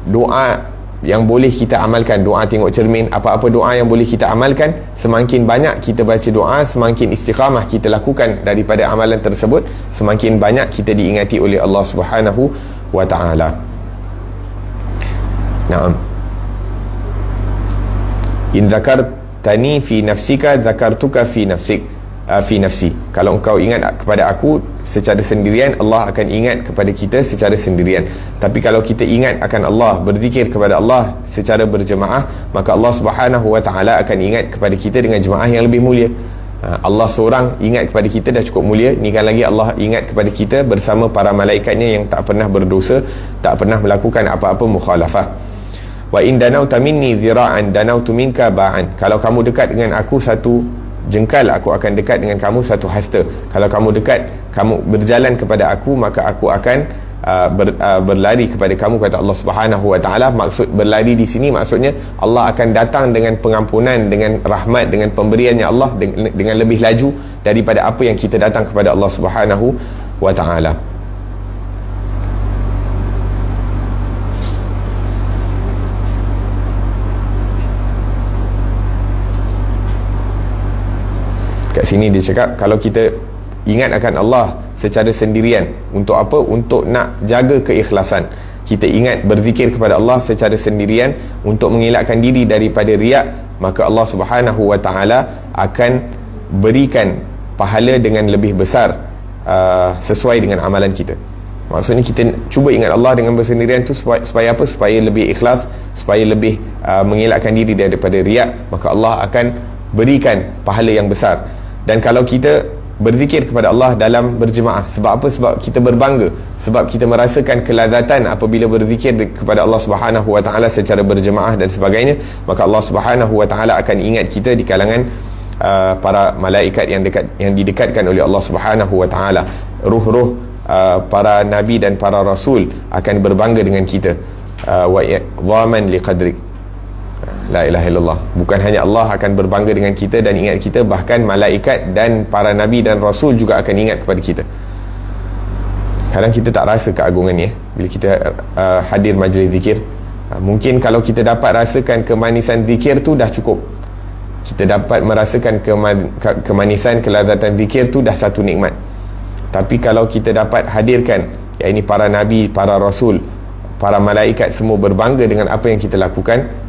doa yang boleh kita amalkan, doa tengok cermin, apa-apa doa yang boleh kita amalkan. Semakin banyak kita baca doa, semakin istiqamah kita lakukan daripada amalan tersebut, semakin banyak kita diingati oleh Allah Subhanahu wa ta'ala. Naam. In dzakartani fi nafsika dzakartuka fi nafsi. Kalau engkau ingat kepada aku secara sendirian, Allah akan ingat kepada kita secara sendirian. Tapi kalau kita ingat akan Allah, berzikir kepada Allah secara berjemaah, maka Allah Subhanahu wa ta'ala akan ingat kepada kita dengan jemaah yang lebih mulia. Allah seorang ingat kepada kita dah cukup mulia, ni kan lagi Allah ingat kepada kita bersama para malaikatnya yang tak pernah berdosa, tak pernah melakukan apa-apa mukhalafah. Wa in danauta minni dhira'an danautu minka ba'an. Kalau kamu dekat dengan aku satu jengkal, aku akan dekat dengan kamu satu hasta. Kalau kamu dekat, kamu berjalan kepada aku, maka aku akan berlari kepada kamu, kata Allah Subhanahu wa ta'ala. Maksud berlari di sini maksudnya Allah akan datang dengan pengampunan, dengan rahmat, dengan pemberiannya Allah dengan lebih laju daripada apa yang kita datang kepada Allah Subhanahu wa ta'ala. Kat sini dia cakap kalau kita ingat akan Allah secara sendirian, untuk apa? Untuk nak jaga keikhlasan. Kita ingat berzikir kepada Allah secara sendirian untuk mengelakkan diri daripada riak, maka Allah Subhanahu wa ta'ala akan berikan pahala dengan lebih besar sesuai dengan amalan kita. Maksudnya kita cuba ingat Allah dengan bersendirian tu supaya apa? Supaya lebih ikhlas, supaya lebih mengelakkan diri daripada riak, maka Allah akan berikan pahala yang besar. Dan kalau kita berzikir kepada Allah dalam berjemaah, sebab apa? Sebab kita berbangga, sebab kita merasakan kelazatan apabila berzikir kepada Allah Subhanahu wa ta'ala secara berjemaah dan sebagainya, maka Allah Subhanahu wa ta'ala akan ingat kita di kalangan para malaikat yang didekatkan oleh Allah Subhanahu wa ta'ala. Ruh-ruh para nabi dan para rasul akan berbangga dengan kita. Wa dhaman liqadrik. La ilaha illallah. Bukan hanya Allah akan berbangga dengan kita dan ingat kita, bahkan malaikat dan para nabi dan rasul juga akan ingat kepada kita. Kadang kita tak rasa keagungan ni bila kita hadir majlis zikir. Mungkin kalau kita dapat rasakan kemanisan zikir tu dah cukup. Kita dapat merasakan kemanisan, kelazatan zikir tu dah satu nikmat. Tapi kalau kita dapat hadirkan, ya ini para nabi, para rasul, para malaikat semua berbangga dengan apa yang kita lakukan,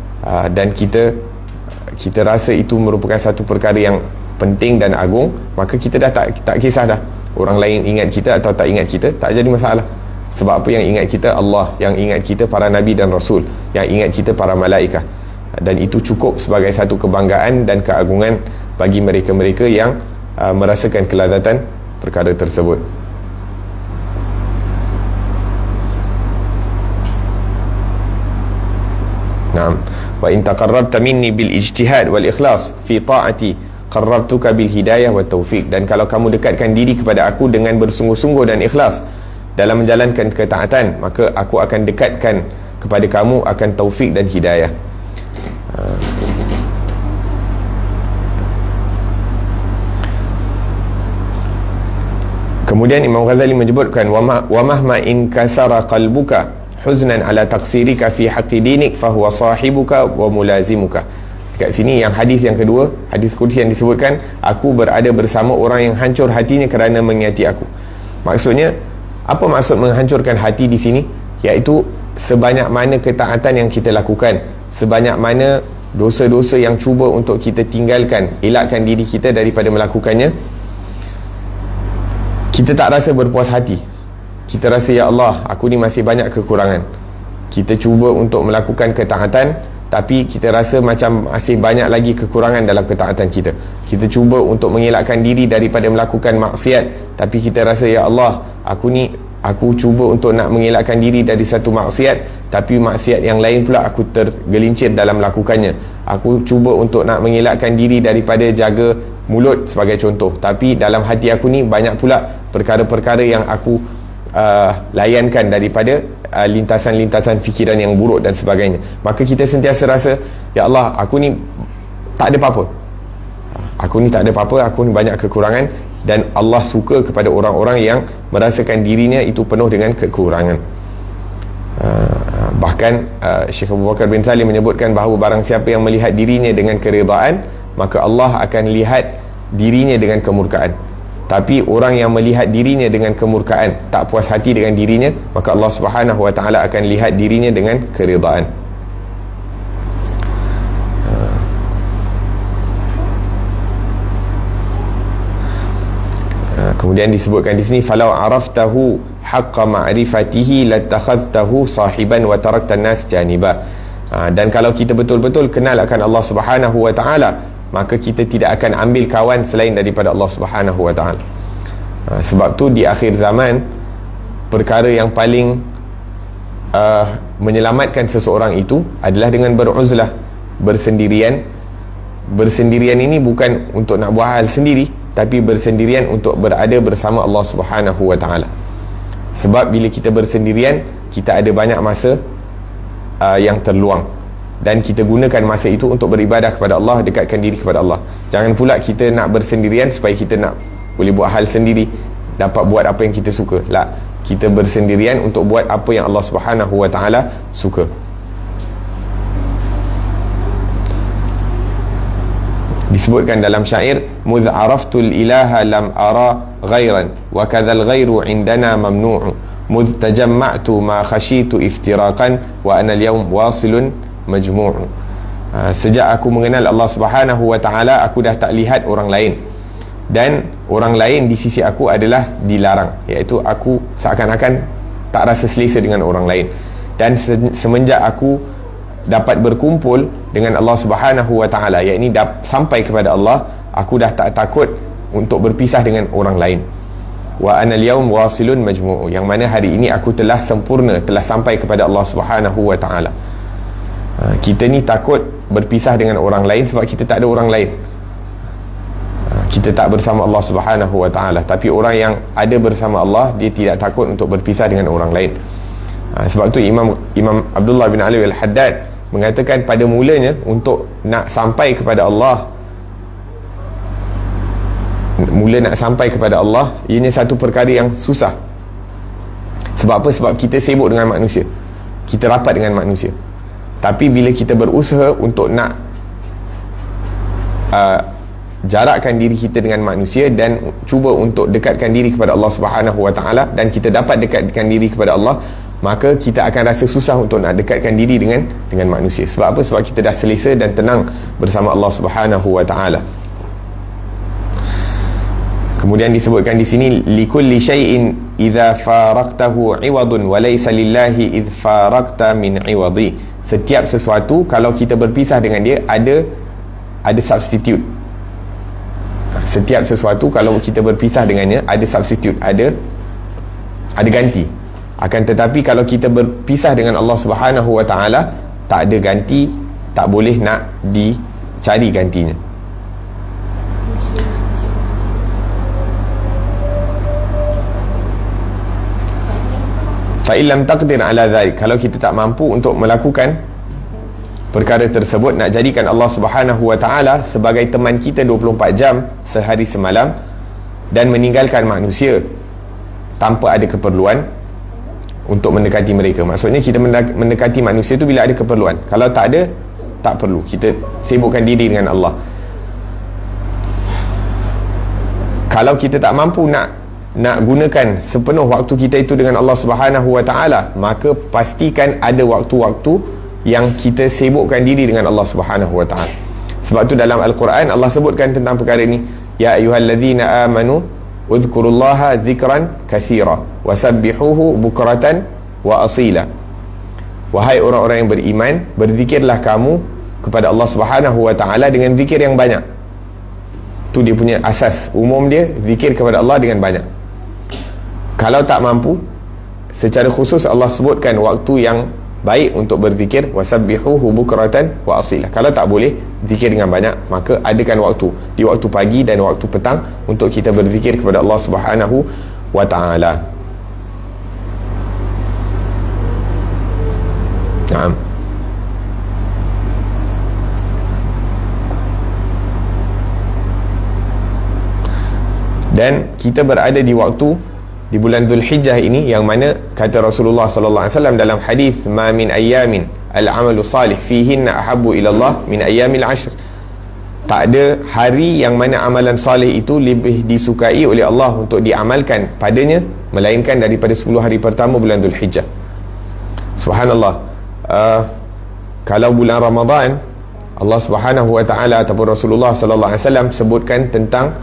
dan kita rasa itu merupakan satu perkara yang penting dan agung, maka kita dah tak kisah dah orang lain ingat kita atau tak ingat kita, tak jadi masalah. Sebab apa? Yang ingat kita Allah, yang ingat kita para nabi dan rasul, yang ingat kita para malaikat. Dan itu cukup sebagai satu kebanggaan dan keagungan bagi mereka-mereka yang merasakan kelazatan perkara tersebut. Naam. Wa in taqarrabta minni bil ijtihad wal ikhlas fi ta'ati qarrabtuka bil hidayah wat taufiq. Dan kalau kamu dekatkan diri kepada aku dengan bersungguh-sungguh dan ikhlas dalam menjalankan ketaatan, maka aku akan dekatkan kepada kamu akan taufik dan hidayah. Kemudian Imam Ghazali menyebutkan wa mahma in kasara qalbuka huznan ala taqsirika fi haqqi dinik fahuwa sahibuka wa mulazimuka. Dekat sini yang hadis yang kedua, hadis qudsi yang disebutkan, aku berada bersama orang yang hancur hatinya kerana mengingati aku. Maksudnya, apa maksud menghancurkan hati di sini? Iaitu sebanyak mana ketaatan yang kita lakukan, sebanyak mana dosa-dosa yang cuba untuk kita tinggalkan, elakkan diri kita daripada melakukannya, kita tak rasa berpuas hati. Kita rasa, ya Allah, aku ni masih banyak kekurangan. Kita cuba untuk melakukan ketaatan, tapi kita rasa macam masih banyak lagi kekurangan dalam ketaatan kita. Kita cuba untuk mengelakkan diri daripada melakukan maksiat, tapi kita rasa, ya Allah, aku cuba untuk nak mengelakkan diri dari satu maksiat, tapi maksiat yang lain pula aku tergelincir dalam melakukannya. Aku cuba untuk nak mengelakkan diri daripada jaga mulut sebagai contoh, tapi dalam hati aku ni banyak pula perkara-perkara yang aku layankan daripada lintasan-lintasan fikiran yang buruk dan sebagainya. Maka kita sentiasa rasa, ya Allah, aku ni tak ada apa-apa, aku ni tak ada apa-apa, aku ni banyak kekurangan. Dan Allah suka kepada orang-orang yang merasakan dirinya itu penuh dengan kekurangan. Bahkan Syekh Abu Bakar bin Salim menyebutkan bahawa barang siapa yang melihat dirinya dengan keridaan, maka Allah akan lihat dirinya dengan kemurkaan. Tapi orang yang melihat dirinya dengan kemurkaan, tak puas hati dengan dirinya, maka Allah Subhanahu wa ta'ala akan lihat dirinya dengan keridaan. Kemudian disebutkan di sini, falau araftahu haqqa ma'rifatihi latakhadhtahu sahiban wa tarakta nas janiba. Dan kalau kita betul-betul kenal akan Allah Subhanahu wa ta'ala, maka kita tidak akan ambil kawan selain daripada Allah Subhanahu wa ta'ala. Sebab tu di akhir zaman, perkara yang paling menyelamatkan seseorang itu adalah dengan beruzlah, bersendirian. Bersendirian ini bukan untuk nak buat hal sendiri, tapi bersendirian untuk berada bersama Allah Subhanahu wa ta'ala. Sebab bila kita bersendirian, kita ada banyak masa yang terluang, dan kita gunakan masa itu untuk beribadah kepada Allah, dekatkan diri kepada Allah. Jangan pula kita nak bersendirian supaya kita nak boleh buat hal sendiri, dapat buat apa yang kita suka. La, kita bersendirian untuk buat apa yang Allah Subhanahu wa ta'ala suka. Disebutkan dalam syair, mudh araftul ilaha lam ara ghairan wa kadzal ghairu indana mamnu'u mudh tajamma'tu ma khashitu iftiraqan wa ana al-yawm wasilun majmu'u. Sejak aku mengenal Allah Subhanahu wa ta'ala, aku dah tak lihat orang lain, dan orang lain di sisi aku adalah dilarang, iaitu aku seakan-akan tak rasa selesa dengan orang lain. Dan semenjak aku dapat berkumpul dengan Allah Subhanahu wa ta'ala, iaitu sampai kepada Allah, aku dah tak takut untuk berpisah dengan orang lain. Wa ana al-yawm wasilun majmu'u, yang mana hari ini aku telah sempurna, telah sampai kepada Allah Subhanahu wa ta'ala. Kita ni takut berpisah dengan orang lain sebab kita tak ada orang lain, kita tak bersama Allah Subhanahu wa ta'ala. Tapi orang yang ada bersama Allah, dia tidak takut untuk berpisah dengan orang lain. Sebab tu Imam Abdullah bin Ali al-Haddad mengatakan, pada mulanya untuk nak sampai kepada Allah, nak sampai kepada Allah, ini satu perkara yang susah. Sebab apa? Sebab kita sibuk dengan manusia, kita rapat dengan manusia. Tapi bila kita berusaha untuk nak jarakkan diri kita dengan manusia dan cuba untuk dekatkan diri kepada Allah Subhanahu wa ta'ala, dan kita dapat dekatkan diri kepada Allah, maka kita akan rasa susah untuk nak dekatkan diri dengan manusia. Sebab apa? Sebab kita dah selesa dan tenang bersama Allah Subhanahu wa ta'ala. Kemudian disebutkan di sini, likulli syai'in idza faraqtahu 'iwadun wa laysa lillahi idz faraqta min 'iwadi. Setiap sesuatu kalau kita berpisah dengan dia, ada substitute. Setiap sesuatu kalau kita berpisah dengannya, ada substitute, ada ganti. Akan tetapi kalau kita berpisah dengan Allah Subhanahu wa ta'ala, tak ada ganti, tak boleh nak dicari gantinya. Fa'illam taqdir ala dhalik, kalau kita tak mampu untuk melakukan perkara tersebut, nak jadikan Allah Subhanahu wa ta'ala sebagai teman kita 24 jam sehari semalam, dan meninggalkan manusia tanpa ada keperluan, untuk mendekati mereka. Maksudnya kita mendekati manusia tu bila ada keperluan. Kalau tak ada, tak perlu. Kita sibukkan diri dengan Allah. Kalau kita tak mampu nak gunakan sepenuh waktu kita itu dengan Allah Subhanahu Wa Taala, maka pastikan ada waktu-waktu yang kita sibukkan diri dengan Allah Subhanahu Wa Taala. Sebab tu dalam Al-Quran Allah sebutkan tentang perkara ini, ya ayyuhallazina amanu udhkurullaha dzikran katsira wasabbihuhu bukratan wa asila. Wahai orang-orang yang beriman, berzikirlah kamu kepada Allah Subhanahu Wa Taala dengan zikir yang banyak. Tu dia punya asas umum dia, zikir kepada Allah dengan banyak. Kalau tak mampu, secara khusus Allah sebutkan waktu yang baik untuk berzikir, wasabbihuhu bukratan wa asila. Kalau tak boleh zikir dengan banyak, maka adakan waktu di waktu pagi dan waktu petang untuk kita berzikir kepada Allah Subhanahu Wa Taala. Naam. Dan kita berada di waktu di bulan Zulhijjah ini, yang mana kata Rasulullah sallallahu alaihi wasallam dalam hadis, ma min ayyamin al-amalu salih fihinna ahabbu ila Allah min ayyamil ashr. Tak ada hari yang mana amalan salih itu lebih disukai oleh Allah untuk diamalkan padanya melainkan daripada 10 hari pertama bulan Zulhijjah. Subhanallah. Kalau bulan Ramadan, Allah Subhanahu Wa Taala ataupun Rasulullah sallallahu alaihi wasallam sebutkan tentang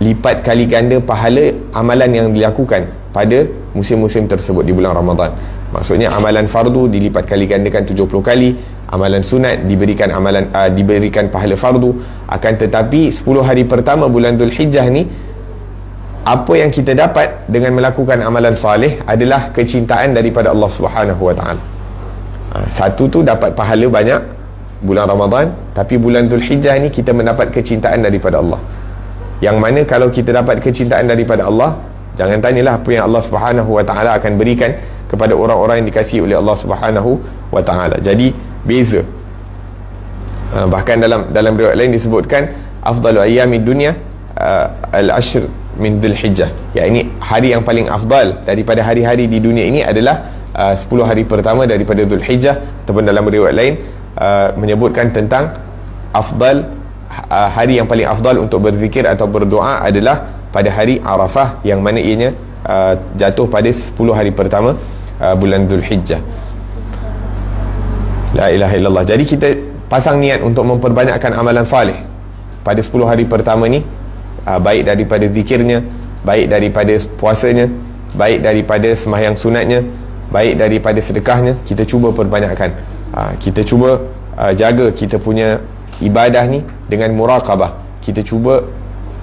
lipat kali ganda pahala amalan yang dilakukan pada musim-musim tersebut di bulan Ramadan. Maksudnya amalan fardu dilipat kali gandakan 70 kali, amalan sunat diberikan pahala fardu. Akan tetapi 10 hari pertama bulan Zulhijjah ni, apa yang kita dapat dengan melakukan amalan salih adalah kecintaan daripada Allah Subhanahu Wa Taala. Satu tu dapat pahala banyak bulan Ramadan, tapi bulan Zulhijjah ni kita mendapat kecintaan daripada Allah. Yang mana kalau kita dapat kecintaan daripada Allah, jangan tanyalah apa yang Allah Subhanahu Wa Taala akan berikan kepada orang-orang yang dikasihi oleh Allah Subhanahu Wa Taala. Jadi beza. Bahkan dalam riwayat lain disebutkan afdalu ayyamid dunya al-ashr min Dzulhijjah. Yakni hari yang paling afdal daripada hari-hari di dunia ini adalah 10 hari pertama daripada Dzulhijjah. Ataupun dalam riwayat lain menyebutkan tentang hari yang paling afdal untuk berzikir atau berdoa adalah pada hari Arafah, yang mana ianya jatuh pada 10 hari pertama bulan Dzulhijjah. La ilaha illallah. Jadi kita pasang niat untuk memperbanyakkan amalan salih pada 10 hari pertama ni, baik daripada zikirnya, baik daripada puasanya, baik daripada sembahyang sunatnya, baik daripada sedekahnya. Kita cuba perbanyakkan. Kita cuba jaga kita punya ibadah ni dengan muraqabah. Kita cuba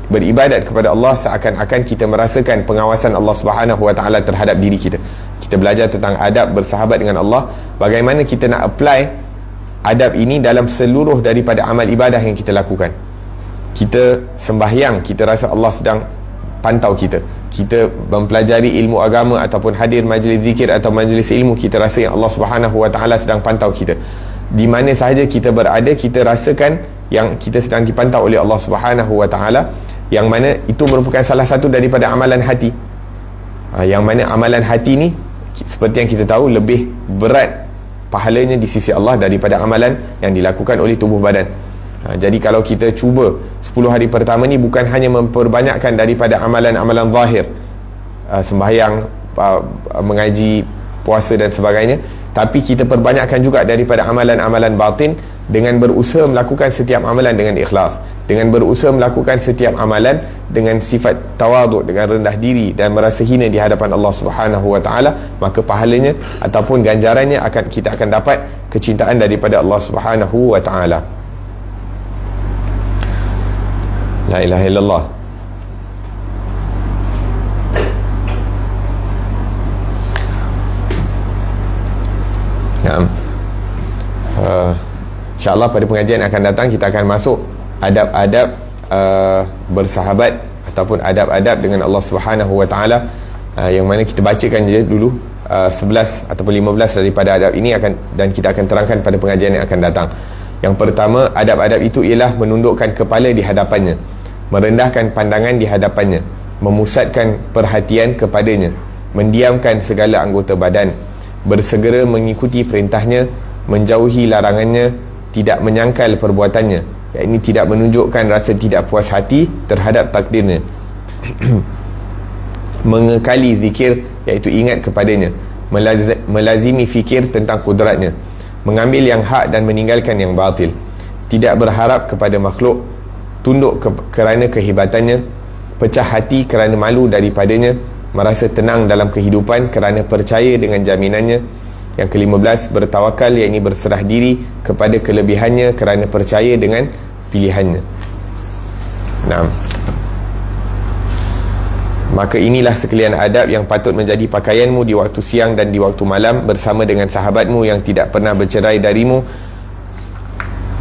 beribadat kepada Allah seakan-akan kita merasakan pengawasan Allah Subhanahu Wa Taala terhadap diri kita. Kita belajar tentang adab bersahabat dengan Allah, bagaimana kita nak apply adab ini dalam seluruh daripada amal ibadah yang kita lakukan. Kita sembahyang, kita rasa Allah sedang pantau kita. Kita mempelajari ilmu agama ataupun hadir majlis zikir atau majlis ilmu, kita rasa yang Allah Subhanahu Wa Taala sedang pantau kita. Di mana sahaja kita berada, kita rasakan yang kita sedang dipantau oleh Allah Subhanahu Wa Taala, yang mana itu merupakan salah satu daripada amalan hati. Yang mana amalan hati ni, seperti yang kita tahu, lebih berat pahalanya di sisi Allah daripada amalan yang dilakukan oleh tubuh badan. Jadi kalau kita cuba 10 hari pertama ni bukan hanya memperbanyakkan daripada amalan-amalan zahir, sembahyang, mengaji, puasa dan sebagainya, tapi kita perbanyakkan juga daripada amalan-amalan batin dengan berusaha melakukan setiap amalan dengan ikhlas, dengan berusaha melakukan setiap amalan dengan sifat tawaduk, dengan rendah diri dan merasa hina di hadapan Allah Subhanahu Wa Taala, maka pahalanya ataupun ganjarannya kita akan dapat kecintaan daripada Allah Subhanahu Wa Taala. La ilaha illallah. Naam. InsyaAllah pada pengajian akan datang kita akan masuk adab-adab bersahabat ataupun adab-adab dengan Allah Subhanahu Wa Taala, yang mana kita bacakan je dulu 11 ataupun 15 daripada adab ini dan kita akan terangkan pada pengajian yang akan datang. Yang pertama, adab-adab itu ialah menundukkan kepala di hadapannya, merendahkan pandangan di hadapannya, memusatkan perhatian kepadanya, mendiamkan segala anggota badan, bersegera mengikuti perintahnya, menjauhi larangannya, tidak menyangkal perbuatannya, yakni tidak menunjukkan rasa tidak puas hati terhadap takdirnya, mengekali zikir, iaitu ingat kepadanya, melazimi fikir tentang kudratnya, mengambil yang hak dan meninggalkan yang batil, tidak berharap kepada makhluk, tunduk kerana kehebatannya, pecah hati kerana malu daripadanya, merasa tenang dalam kehidupan kerana percaya dengan jaminannya. Yang ke-15, bertawakal, iaitu berserah diri kepada kelebihannya kerana percaya dengan pilihannya. Nah, maka inilah sekalian adab yang patut menjadi pakaianmu di waktu siang dan di waktu malam, bersama dengan sahabatmu yang tidak pernah bercerai darimu.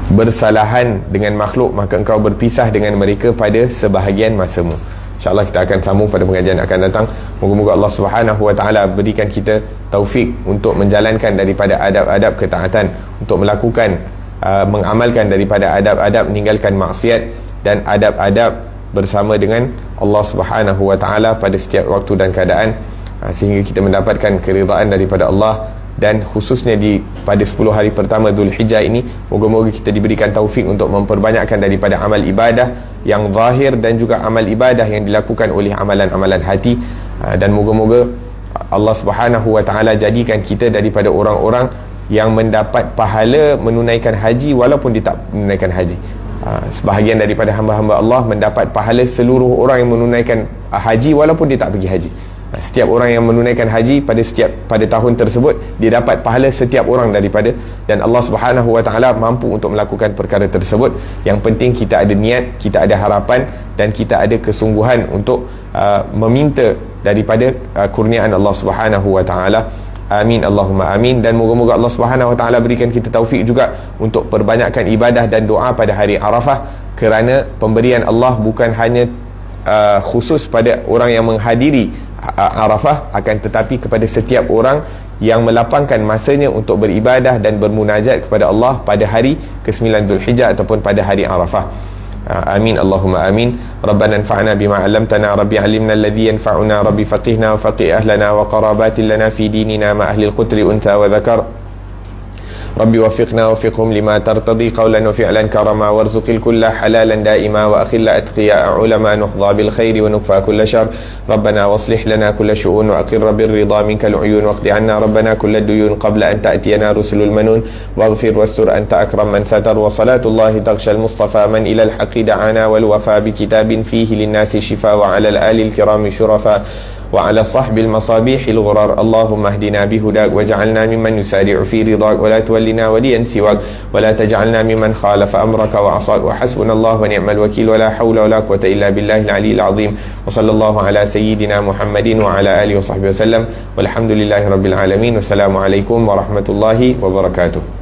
Bersalahan dengan makhluk, maka engkau berpisah dengan mereka pada sebahagian masamu. InsyaAllah kita akan sambung pada pengajian akan datang. Moga-moga Allah Subhanahu Wa Taala berikan kita taufik untuk menjalankan daripada adab-adab ketaatan, untuk melakukan mengamalkan daripada adab-adab meninggalkan maksiat, dan adab-adab bersama dengan Allah Subhanahu Wa Taala pada setiap waktu dan keadaan, sehingga kita mendapatkan keridaan daripada Allah. Dan khususnya pada 10 hari pertama Zulhijjah ini, moga-moga kita diberikan taufik untuk memperbanyakkan daripada amal ibadah yang zahir dan juga amal ibadah yang dilakukan oleh amalan-amalan hati. Dan moga-moga Allah Subhanahu Wa Taala jadikan kita daripada orang-orang yang mendapat pahala menunaikan haji walaupun dia tak menunaikan haji. Sebahagian daripada hamba-hamba Allah mendapat pahala seluruh orang yang menunaikan haji walaupun dia tak pergi haji. Setiap orang yang menunaikan haji pada tahun tersebut, dia dapat pahala setiap orang daripada, dan Allah Subhanahu Wa Taala mampu untuk melakukan perkara tersebut. Yang penting kita ada niat, kita ada harapan, dan kita ada kesungguhan untuk meminta daripada kurniaan Allah Subhanahu Wa Taala. Amin Allahumma amin. Dan moga-moga Allah Subhanahu Wa Taala berikan kita taufik juga untuk perbanyakkan ibadah dan doa pada hari Arafah, kerana pemberian Allah bukan hanya khusus pada orang yang menghadiri Arafah, akan tetapi kepada setiap orang yang melapangkan masanya untuk beribadah dan bermunajat kepada Allah pada hari ke-9 Zulhijjah ataupun pada hari Arafah. Amin Allahumma amin. Rabbana anfa'na bima 'allamtana, rabbi 'allimna alladhi yanfa'una, rabbi faqihna wa faqih ahlana wa qarabatin lana fi dinina ma ahli al-qutri untha wa dhakar. ربي وفقنا وفقهم لما ترتضي قولا وفعلا كرما، وارزق الكل حلالا دائما، وأخل أتقياء علما، نحظى بالخير ونكفى كل شر. ربنا واصلح لنا كل شؤون، وأقر بالرضا منك العيون، واقض عنا ربنا كل الديون قبل أن تأتينا رسل المنون، واغفر واستر أنت أكرم من ستر. وصلاة الله تغشى المصطفى من إلى الحق دعانا، والوفى بكتاب فيه للناس شفاء، وعلى الآل الكرام شرفاء، وعلى صحب المصابيح الغرار. اللهم اهدنا بهداك، واجعلنا ممن يسارع في رضاك، ولا تولنا وليا سواك، ولا تجعلنا ممن خالف أمرك وعصاك. وحسبنا الله ونعم الوكيل، ولا حول ولا قوة إلا بالله العلي العظيم. وصلى الله على سيدنا محمد وعلى آله وصحبه وسلم، والحمد لله رب العالمين. والسلام عليكم ورحمة الله وبركاته.